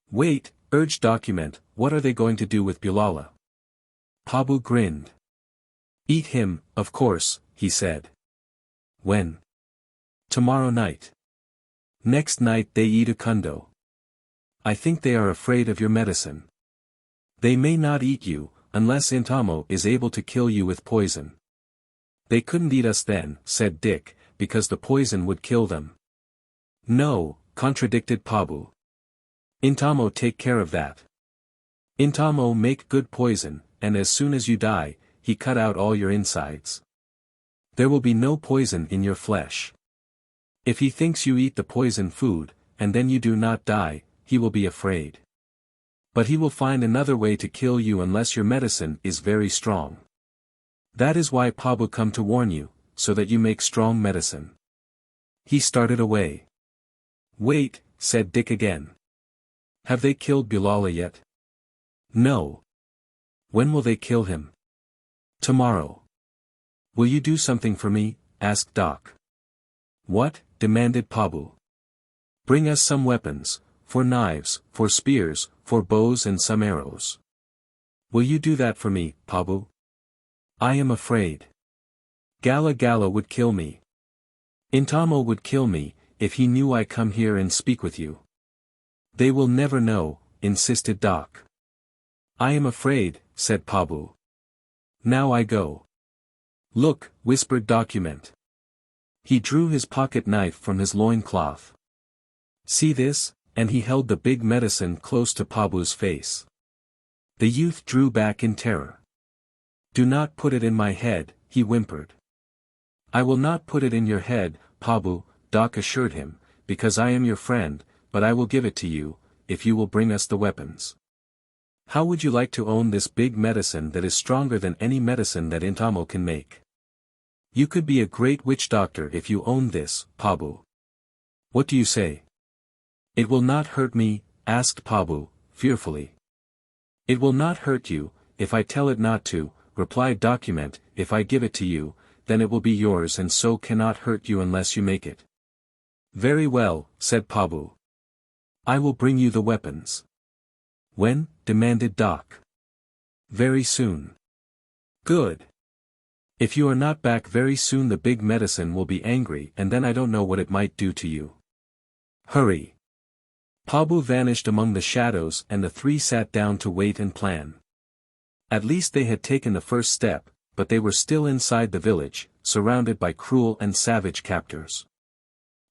"Wait," urged Document, "what are they going to do with Bilala?" Pabu grinned. "Eat him, of course," he said. "When?" "Tomorrow night. Next night they eat Bukundo. I think they are afraid of your medicine. They may not eat you, unless Intamo is able to kill you with poison." "They couldn't eat us then," said Dick, "because the poison would kill them." "No," contradicted Pabu. "Intamo take care of that. Intamo make good poison, and as soon as you die, he cut out all your insides. There will be no poison in your flesh. If he thinks you eat the poison food, and then you do not die, he will be afraid. But he will find another way to kill you unless your medicine is very strong. That is why Pabu come to warn you, so that you make strong medicine." He started away. "Wait," said Dick again. "Have they killed Bilala yet?" "No." "When will they kill him?" "Tomorrow." "Will you do something for me?" asked Doc. "What?" demanded Pabu. "Bring us some weapons, for knives, for spears, for bows and some arrows." "Will you do that for me, Pabu?" "I am afraid. Gala Gala would kill me. Intamo would kill me, if he knew I come here and speak with you." "They will never know," insisted Doc. "I am afraid," said Pabu. "Now I go." "Look," whispered Document. He drew his pocket knife from his loincloth. "See this?" and he held the big medicine close to Pabu's face. The youth drew back in terror. "Do not put it in my head," he whimpered. "I will not put it in your head, Pabu," Doc assured him, "because I am your friend, but I will give it to you, if you will bring us the weapons. How would you like to own this big medicine that is stronger than any medicine that Intamo can make? You could be a great witch doctor if you owned this, Pabu. What do you say?" "It will not hurt me," asked Pabu, fearfully. "It will not hurt you, if I tell it not to," replied Document. "If I give it to you, then it will be yours and so cannot hurt you unless you make it." "Very well," said Pabu. "I will bring you the weapons." "When?" demanded Doc. "Very soon." "Good. If you are not back very soon the big medicine will be angry and then I don't know what it might do to you. Hurry." Pabu vanished among the shadows and the three sat down to wait and plan. At least they had taken the first step, but they were still inside the village, surrounded by cruel and savage captors.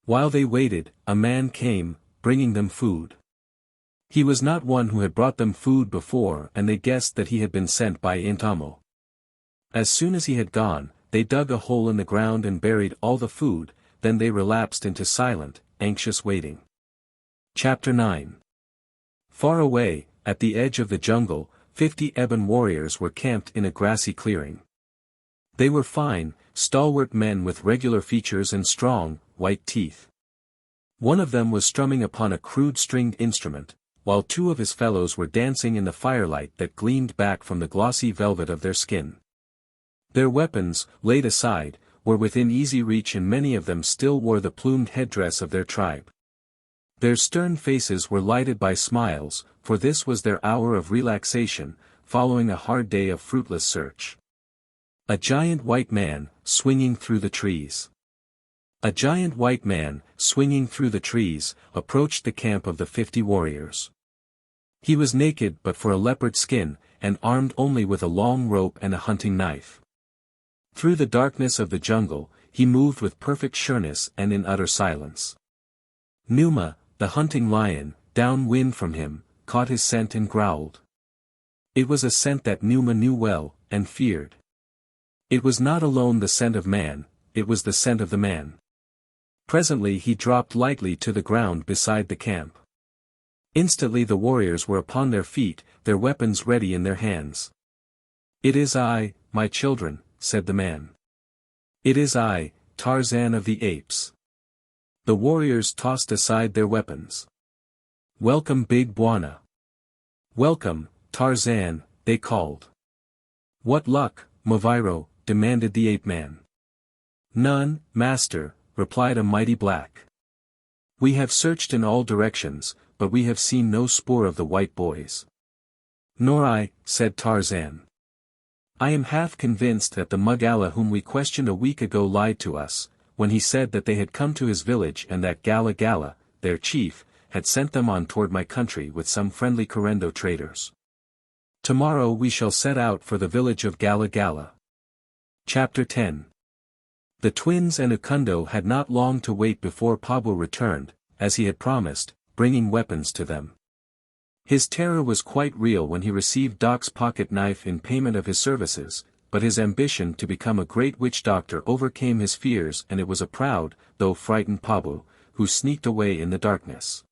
While they waited, a man came, bringing them food. He was not one who had brought them food before, and they guessed that he had been sent by Intamo. As soon as he had gone, they dug a hole in the ground and buried all the food, then they relapsed into silent, anxious waiting. Chapter 9. Far away, at the edge of the jungle, 50 ebon warriors were camped in a grassy clearing. They were fine, stalwart men with regular features and strong, white teeth. One of them was strumming upon a crude stringed instrument, while two of his fellows were dancing in the firelight that gleamed back from the glossy velvet of their skin. Their weapons, laid aside, were within easy reach, and many of them still wore the plumed headdress of their tribe. Their stern faces were lighted by smiles, for this was their hour of relaxation, following a hard day of fruitless search. A giant white man, swinging through the trees. A giant white man, swinging through the trees, approached the camp of the 50 warriors. He was naked but for a leopard skin, and armed only with a long rope and a hunting knife. Through the darkness of the jungle, he moved with perfect sureness and in utter silence. Numa, the hunting lion, downwind from him, caught his scent and growled. It was a scent that Numa knew well, and feared. It was not alone the scent of man, it was the scent of the man. Presently he dropped lightly to the ground beside the camp. Instantly the warriors were upon their feet, their weapons ready in their hands. "It is I, my children," said the man. "It is I, Tarzan of the apes." The warriors tossed aside their weapons. "Welcome, Big Bwana." "Welcome, Tarzan," they called. "What luck, Maviro?" demanded the ape-man. "None, master," replied a mighty black. "We have searched in all directions, but we have seen no spoor of the white boys." "Nor I," said Tarzan. "I am half convinced that the Mugala whom we questioned a week ago lied to us, when he said that they had come to his village and that Gala Gala, their chief, had sent them on toward my country with some friendly Corendo traders. Tomorrow we shall set out for the village of Gala Gala." Chapter 10. The twins and Ukundo had not long to wait before Pabu returned, as he had promised, bringing weapons to them. His terror was quite real when he received Doc's pocket knife in payment of his services, but his ambition to become a great witch doctor overcame his fears, and it was a proud, though frightened Pabu, who sneaked away in the darkness,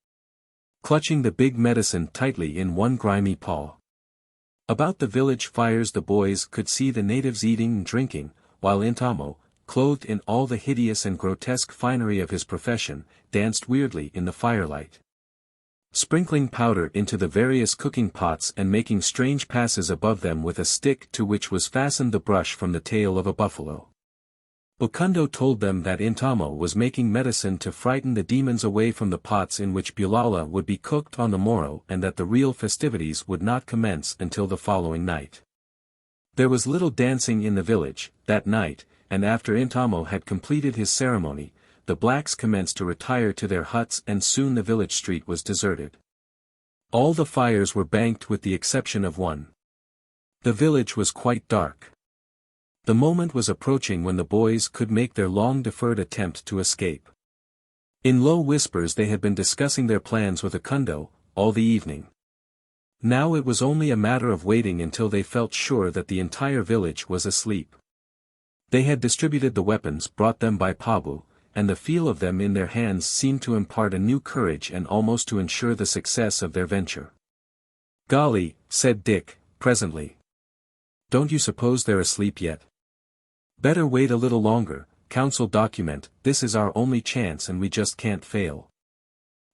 clutching the big medicine tightly in one grimy paw. About the village fires the boys could see the natives eating and drinking, while Intamo, clothed in all the hideous and grotesque finery of his profession, danced weirdly in the firelight, sprinkling powder into the various cooking pots and making strange passes above them with a stick to which was fastened the brush from the tail of a buffalo. Ukundo told them that Intamo was making medicine to frighten the demons away from the pots in which bulala would be cooked on the morrow, and that the real festivities would not commence until the following night. There was little dancing in the village, that night, and after Intamo had completed his ceremony, the blacks commenced to retire to their huts, and soon the village street was deserted. All the fires were banked with the exception of one. The village was quite dark. The moment was approaching when the boys could make their long-deferred attempt to escape. In low whispers they had been discussing their plans with Ukundo, all the evening. Now it was only a matter of waiting until they felt sure that the entire village was asleep. They had distributed the weapons brought them by Pabu, and the feel of them in their hands seemed to impart a new courage and almost to ensure the success of their venture. "Golly," said Dick, presently. "Don't you suppose they're asleep yet?" "Better wait a little longer, council document, this is our only chance and we just can't fail."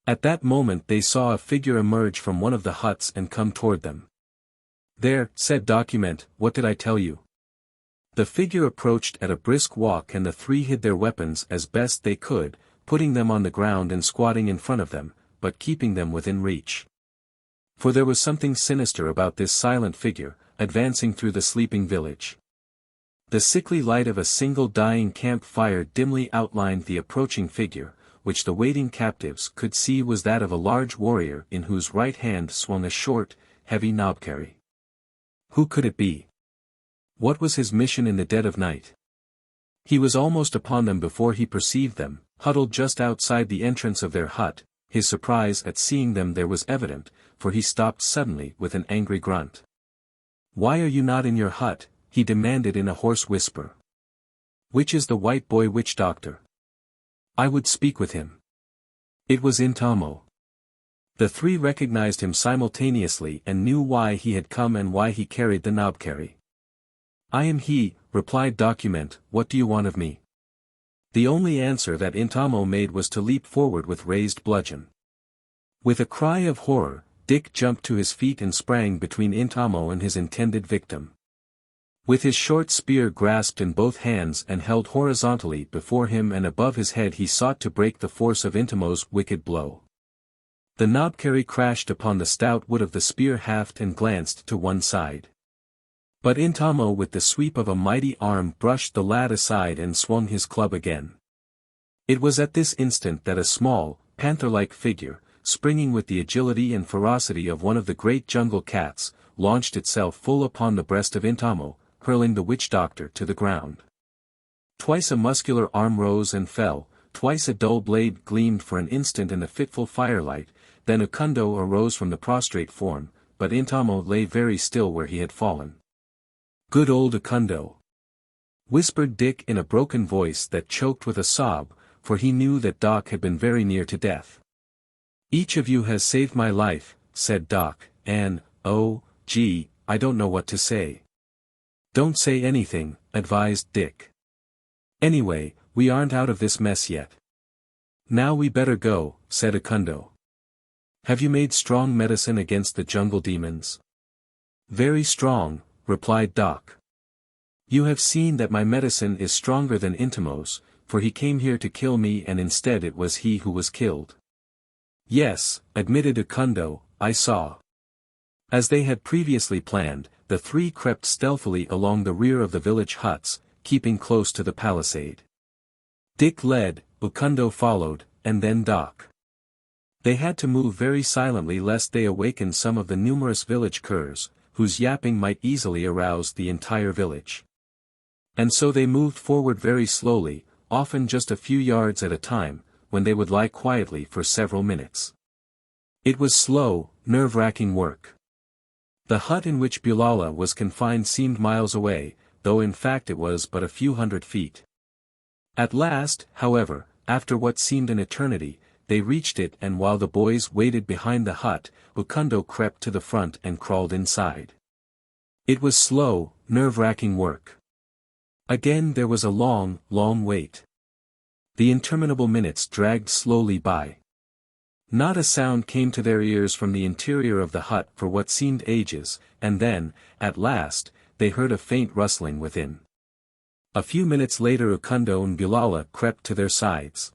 At that moment they saw a figure emerge from one of the huts and come toward them. "There," said document, "what did I tell you?" The figure approached at a brisk walk and the three hid their weapons as best they could, putting them on the ground and squatting in front of them, but keeping them within reach. For there was something sinister about this silent figure, advancing through the sleeping village. The sickly light of a single dying camp fire dimly outlined the approaching figure, which the waiting captives could see was that of a large warrior in whose right hand swung a short, heavy knobkerry. Who could it be? What was his mission in the dead of night? He was almost upon them before he perceived them, huddled just outside the entrance of their hut. His surprise at seeing them there was evident, for he stopped suddenly with an angry grunt. "Why are you not in your hut?" he demanded in a hoarse whisper. "Which is the white boy witch doctor? I would speak with him." It was Intamo. The three recognized him simultaneously and knew why he had come and why he carried the knobkerrie. "I am he," replied Document. "What do you want of me?" The only answer that Intamo made was to leap forward with raised bludgeon. With a cry of horror, Dick jumped to his feet and sprang between Intamo and his intended victim. With his short spear grasped in both hands and held horizontally before him and above his head, he sought to break the force of Intamo's wicked blow. The knobkerrie crashed upon the stout wood of the spear haft and glanced to one side. But Intamo with the sweep of a mighty arm brushed the lad aside and swung his club again. It was at this instant that a small, panther-like figure, springing with the agility and ferocity of one of the great jungle cats, launched itself full upon the breast of Intamo, hurling the witch doctor to the ground. Twice a muscular arm rose and fell, twice a dull blade gleamed for an instant in the fitful firelight, then Ukundo arose from the prostrate form, but Intamo lay very still where he had fallen. "Good old Ukundo!" whispered Dick in a broken voice that choked with a sob, for he knew that Doc had been very near to death. "Each of you has saved my life," said Doc, "and, oh, gee, I don't know what to say." "Don't say anything," advised Dick. "Anyway, we aren't out of this mess yet." "Now we better go," said Ukundo. "Have you made strong medicine against the jungle demons?" "Very strong," replied Doc. "You have seen that my medicine is stronger than Intamo's, for he came here to kill me and instead it was he who was killed." "Yes," admitted Ukundo, "I saw." As they had previously planned, the three crept stealthily along the rear of the village huts, keeping close to the palisade. Dick led, Ukundo followed, and then Doc. They had to move very silently lest they awaken some of the numerous village curs, whose yapping might easily arouse the entire village. And so they moved forward very slowly, often just a few yards at a time, when they would lie quietly for several minutes. It was slow, nerve-wracking work. The hut in which Bulala was confined seemed miles away, though in fact it was but a few hundred feet. At last, however, after what seemed an eternity, they reached it, and while the boys waited behind the hut, Ukundo crept to the front and crawled inside. It was slow, nerve-wracking work. Again there was a long, long wait. The interminable minutes dragged slowly by. Not a sound came to their ears from the interior of the hut for what seemed ages, and then, at last, they heard a faint rustling within. A few minutes later Ukundo and Bulala crept to their sides.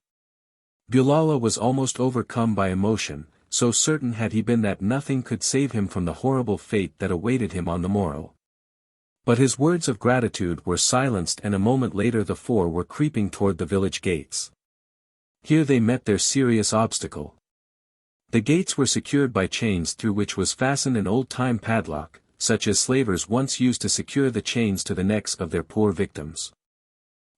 Bulala was almost overcome by emotion, so certain had he been that nothing could save him from the horrible fate that awaited him on the morrow. But his words of gratitude were silenced, and a moment later the four were creeping toward the village gates. Here they met their serious obstacle. The gates were secured by chains through which was fastened an old-time padlock, such as slavers once used to secure the chains to the necks of their poor victims.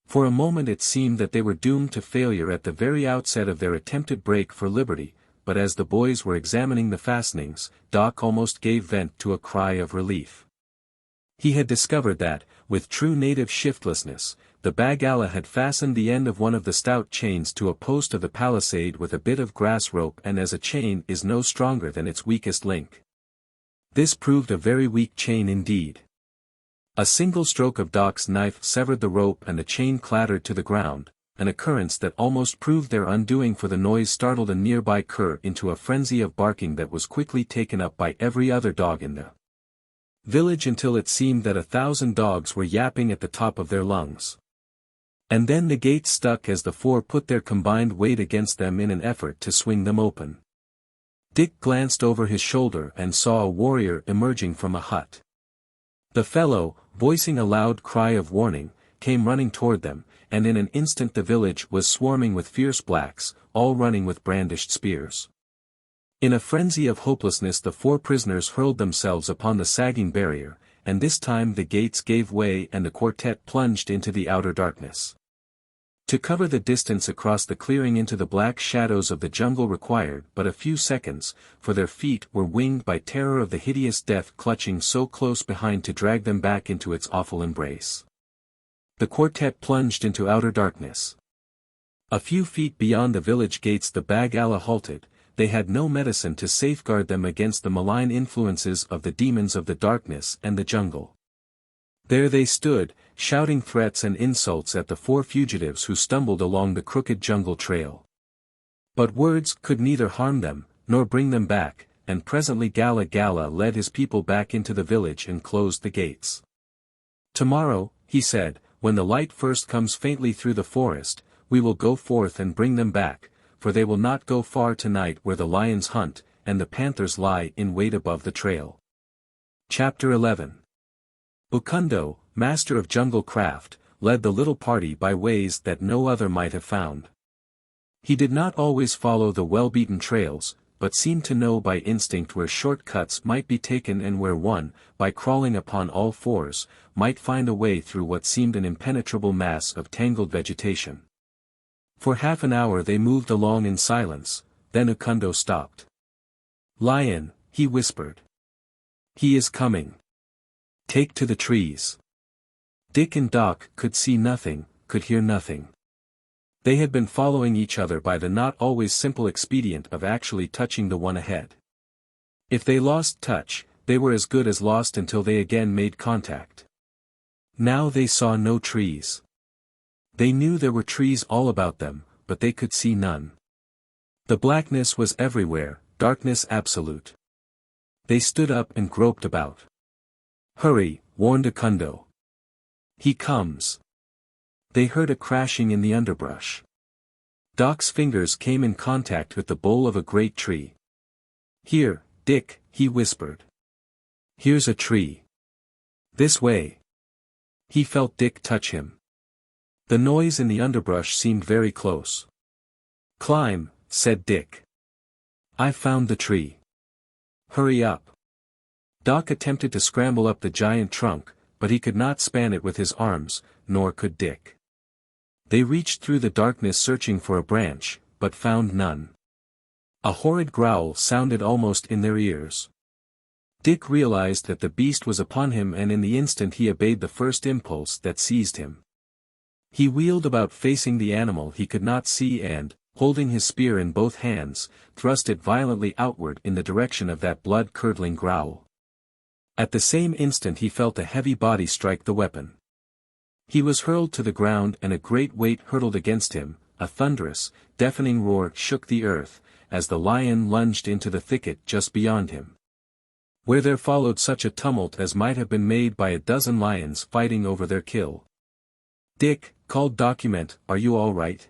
For a moment it seemed that they were doomed to failure at the very outset of their attempted break for liberty, but as the boys were examining the fastenings, Doc almost gave vent to a cry of relief. He had discovered that, with true native shiftlessness, the Bagala had fastened the end of one of the stout chains to a post of the palisade with a bit of grass rope, and as a chain is no stronger than its weakest link. This proved a very weak chain indeed. A single stroke of Doc's knife severed the rope and the chain clattered to the ground, an occurrence that almost proved their undoing, for the noise startled a nearby cur into a frenzy of barking that was quickly taken up by every other dog in the village until it seemed that 1,000 dogs were yapping at the top of their lungs. And then the gates stuck as the four put their combined weight against them in an effort to swing them open. Dick glanced over his shoulder and saw a warrior emerging from a hut. The fellow, voicing a loud cry of warning, came running toward them, and in an instant the village was swarming with fierce blacks, all running with brandished spears. In a frenzy of hopelessness the four prisoners hurled themselves upon the sagging barrier, and this time the gates gave way and the quartet plunged into the outer darkness. To cover the distance across the clearing into the black shadows of the jungle required but a few seconds, for their feet were winged by terror of the hideous death clutching so close behind to drag them back into its awful embrace. The quartet plunged into outer darkness. A few feet beyond the village gates the Bagala halted. They had no medicine to safeguard them against the malign influences of the demons of the darkness and the jungle. There they stood, shouting threats and insults at the four fugitives who stumbled along the crooked jungle trail. But words could neither harm them, nor bring them back, and presently Gala Gala led his people back into the village and closed the gates. "Tomorrow," he said, "when the light first comes faintly through the forest, we will go forth and bring them back, for they will not go far tonight where the lions hunt, and the panthers lie in wait above the trail." Chapter 11. Ukundo, master of jungle craft, led the little party by ways that no other might have found. He did not always follow the well-beaten trails, but seemed to know by instinct where short-cuts might be taken and where one, by crawling upon all fours, might find a way through what seemed an impenetrable mass of tangled vegetation. For half an hour they moved along in silence, then Ukundo stopped. "Lion," he whispered. "He is coming. Take to the trees." Dick and Doc could see nothing, could hear nothing. They had been following each other by the not always simple expedient of actually touching the one ahead. If they lost touch, they were as good as lost until they again made contact. Now they saw no trees. They knew there were trees all about them, but they could see none. The blackness was everywhere, darkness absolute. They stood up and groped about. "Hurry," warned Ukundo. "He comes." They heard a crashing in the underbrush. Doc's fingers came in contact with the bole of a great tree. "Here, Dick," he whispered. "Here's a tree. This way." He felt Dick touch him. The noise in the underbrush seemed very close. "Climb," said Dick. "I've found the tree." "Hurry up." Doc attempted to scramble up the giant trunk, but he could not span it with his arms, nor could Dick. They reached through the darkness searching for a branch, but found none. A horrid growl sounded almost in their ears. Dick realized that the beast was upon him, and in the instant he obeyed the first impulse that seized him. He wheeled about facing the animal he could not see and, holding his spear in both hands, thrust it violently outward in the direction of that blood-curdling growl. At the same instant he felt a heavy body strike the weapon. He was hurled to the ground and a great weight hurtled against him. A thunderous, deafening roar shook the earth, as the lion lunged into the thicket just beyond him, where there followed such a tumult as might have been made by a dozen lions fighting over their kill. "Dick," called Document, "are you all right?"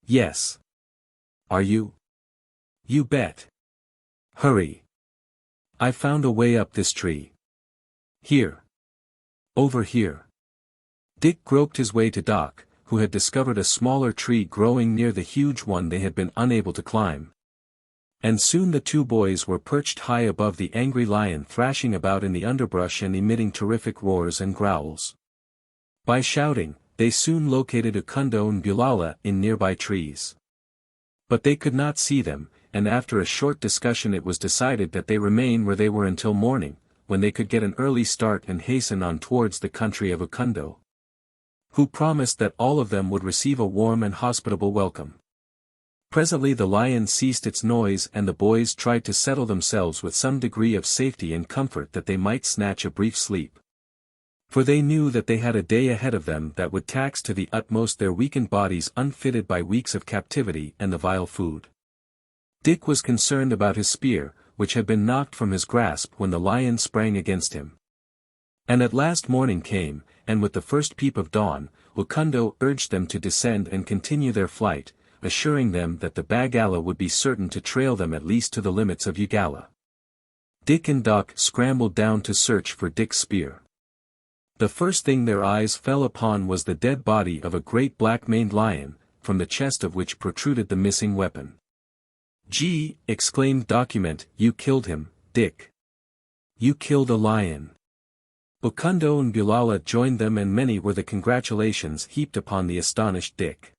"Yes." "Are you?" "You bet." "Hurry. I found a way up this tree." "Here." "Over here." Dick groped his way to Doc, who had discovered a smaller tree growing near the huge one they had been unable to climb. And soon the two boys were perched high above the angry lion thrashing about in the underbrush and emitting terrific roars and growls. By shouting, they soon located Ukundo and Bulala in nearby trees. But they could not see them, and after a short discussion it was decided that they remain where they were until morning, when they could get an early start and hasten on towards the country of Ukundo, who promised that all of them would receive a warm and hospitable welcome. Presently the lion ceased its noise and the boys tried to settle themselves with some degree of safety and comfort that they might snatch a brief sleep. For they knew that they had a day ahead of them that would tax to the utmost their weakened bodies unfitted by weeks of captivity and the vile food. Dick was concerned about his spear, which had been knocked from his grasp when the lion sprang against him. And at last morning came, and with the first peep of dawn, Ukundo urged them to descend and continue their flight, assuring them that the Bagala would be certain to trail them at least to the limits of Ugala. Dick and Doc scrambled down to search for Dick's spear. The first thing their eyes fell upon was the dead body of a great black-maned lion, from the chest of which protruded the missing weapon. "Gee," exclaimed Document, "you killed him, Dick. You killed a lion." Ukundo and Bulala joined them, and many were the congratulations heaped upon the astonished Dick.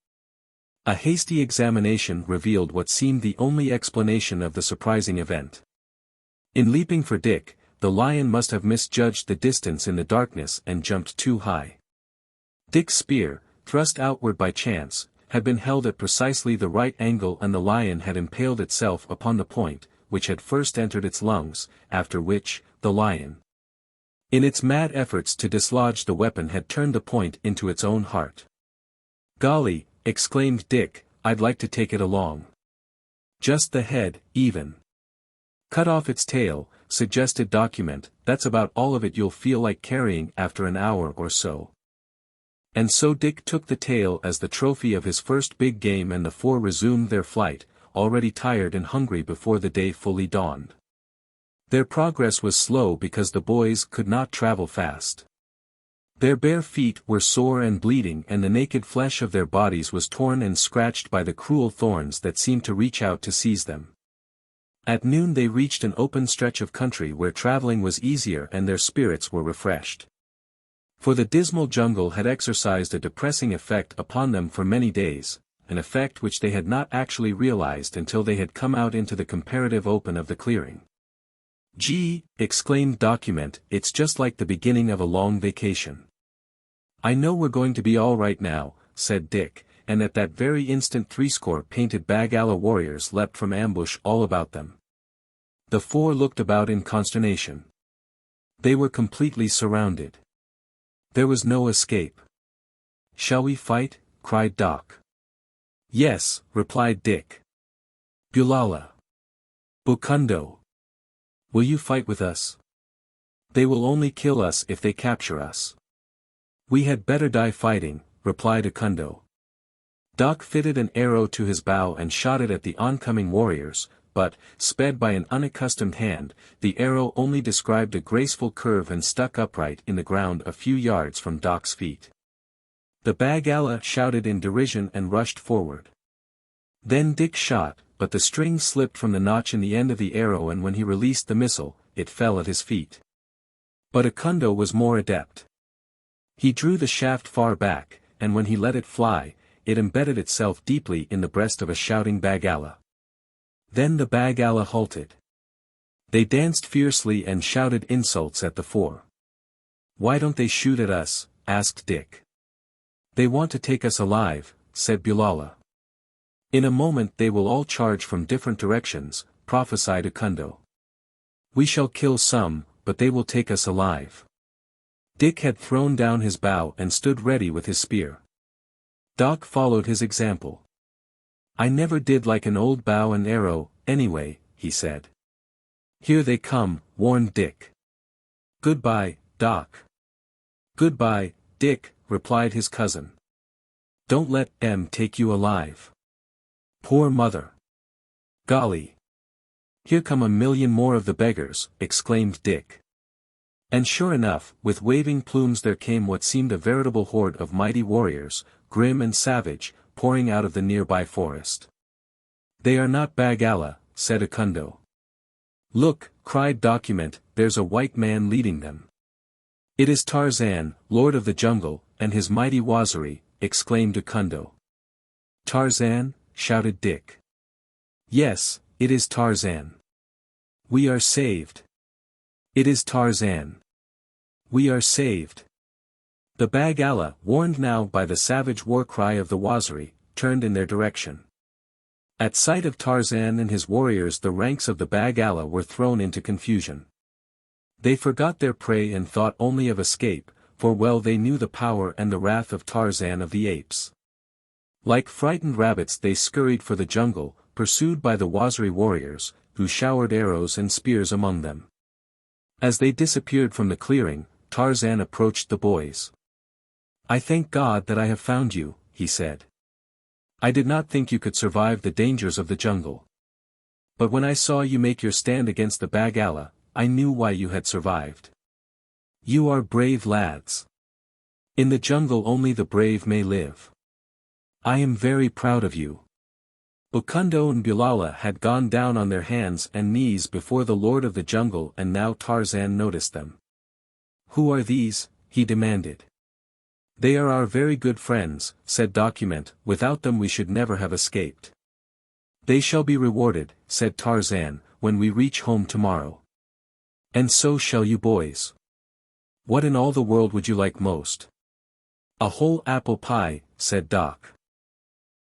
A hasty examination revealed what seemed the only explanation of the surprising event. In leaping for Dick, the lion must have misjudged the distance in the darkness and jumped too high. Dick's spear, thrust outward by chance, had been held at precisely the right angle, and the lion had impaled itself upon the point, which had first entered its lungs, after which, the lion, in its mad efforts to dislodge the weapon, had turned the point into its own heart. "Golly," exclaimed Dick, "I'd like to take it along." "Just the head, even." "Cut off its tail," suggested Document, "that's about all of it you'll feel like carrying after an hour or so." And so Dick took the tail as the trophy of his first big game, and the four resumed their flight, already tired and hungry before the day fully dawned. Their progress was slow because the boys could not travel fast. Their bare feet were sore and bleeding, and the naked flesh of their bodies was torn and scratched by the cruel thorns that seemed to reach out to seize them. At noon they reached an open stretch of country where traveling was easier and their spirits were refreshed. For the dismal jungle had exercised a depressing effect upon them for many days, an effect which they had not actually realized until they had come out into the comparative open of the clearing. "Gee," exclaimed Document, "it's just like the beginning of a long vacation." "I know we're going to be all right now," said Dick, and at that very instant 30 painted Bagala warriors leapt from ambush all about them. The four looked about in consternation. They were completely surrounded. There was no escape. "Shall we fight?" cried Doc. "Yes," replied Dick. "Bulala. Bukundo. Will you fight with us?" "They will only kill us if they capture us." "We had better die fighting," replied Ukundo. Doc fitted an arrow to his bow and shot it at the oncoming warriors, but, sped by an unaccustomed hand, the arrow only described a graceful curve and stuck upright in the ground a few yards from Doc's feet. The Bagala shouted in derision and rushed forward. Then Dick shot, but the string slipped from the notch in the end of the arrow, and when he released the missile, it fell at his feet. But Ukundo was more adept. He drew the shaft far back, and when he let it fly, it embedded itself deeply in the breast of a shouting Bagala. Then the Bagala halted. They danced fiercely and shouted insults at the four. "Why don't they shoot at us?" asked Dick. "They want to take us alive," said Bulala. "In a moment they will all charge from different directions," prophesied Ukundo. "We shall kill some, but they will take us alive." Dick had thrown down his bow and stood ready with his spear. Doc followed his example. "I never did like an old bow and arrow, anyway," he said. "Here they come," warned Dick. "Goodbye, Doc." "Goodbye, Dick," replied his cousin. "Don't let them take you alive." "Poor mother." "Golly. Here come a million more of the beggars," exclaimed Dick. And sure enough, with waving plumes there came what seemed a veritable horde of mighty warriors, grim and savage, pouring out of the nearby forest. "They are not Bagala," said Ukundo. "Look," cried Document, "there's a white man leading them." "It is Tarzan, Lord of the Jungle, and his mighty Waziri," exclaimed Ukundo. "Tarzan?" shouted Dick. "Yes, it is Tarzan. We are saved. It is Tarzan. We are saved." The Bagala, warned now by the savage war cry of the Waziri, turned in their direction. At sight of Tarzan and his warriors the ranks of the Bagala were thrown into confusion. They forgot their prey and thought only of escape, for well they knew the power and the wrath of Tarzan of the Apes. Like frightened rabbits they scurried for the jungle, pursued by the Waziri warriors, who showered arrows and spears among them. As they disappeared from the clearing, Tarzan approached the boys. "I thank God that I have found you," he said. "I did not think you could survive the dangers of the jungle. But when I saw you make your stand against the Bagala, I knew why you had survived. You are brave lads. In the jungle only the brave may live. I am very proud of you." Ukundo and Bulala had gone down on their hands and knees before the Lord of the Jungle, and now Tarzan noticed them. Who are these? He demanded. They are our very good friends, said Document, without them we should never have escaped. They shall be rewarded, said Tarzan, when we reach home tomorrow. And so shall you boys. What in all the world would you like most? A whole apple pie, said Doc.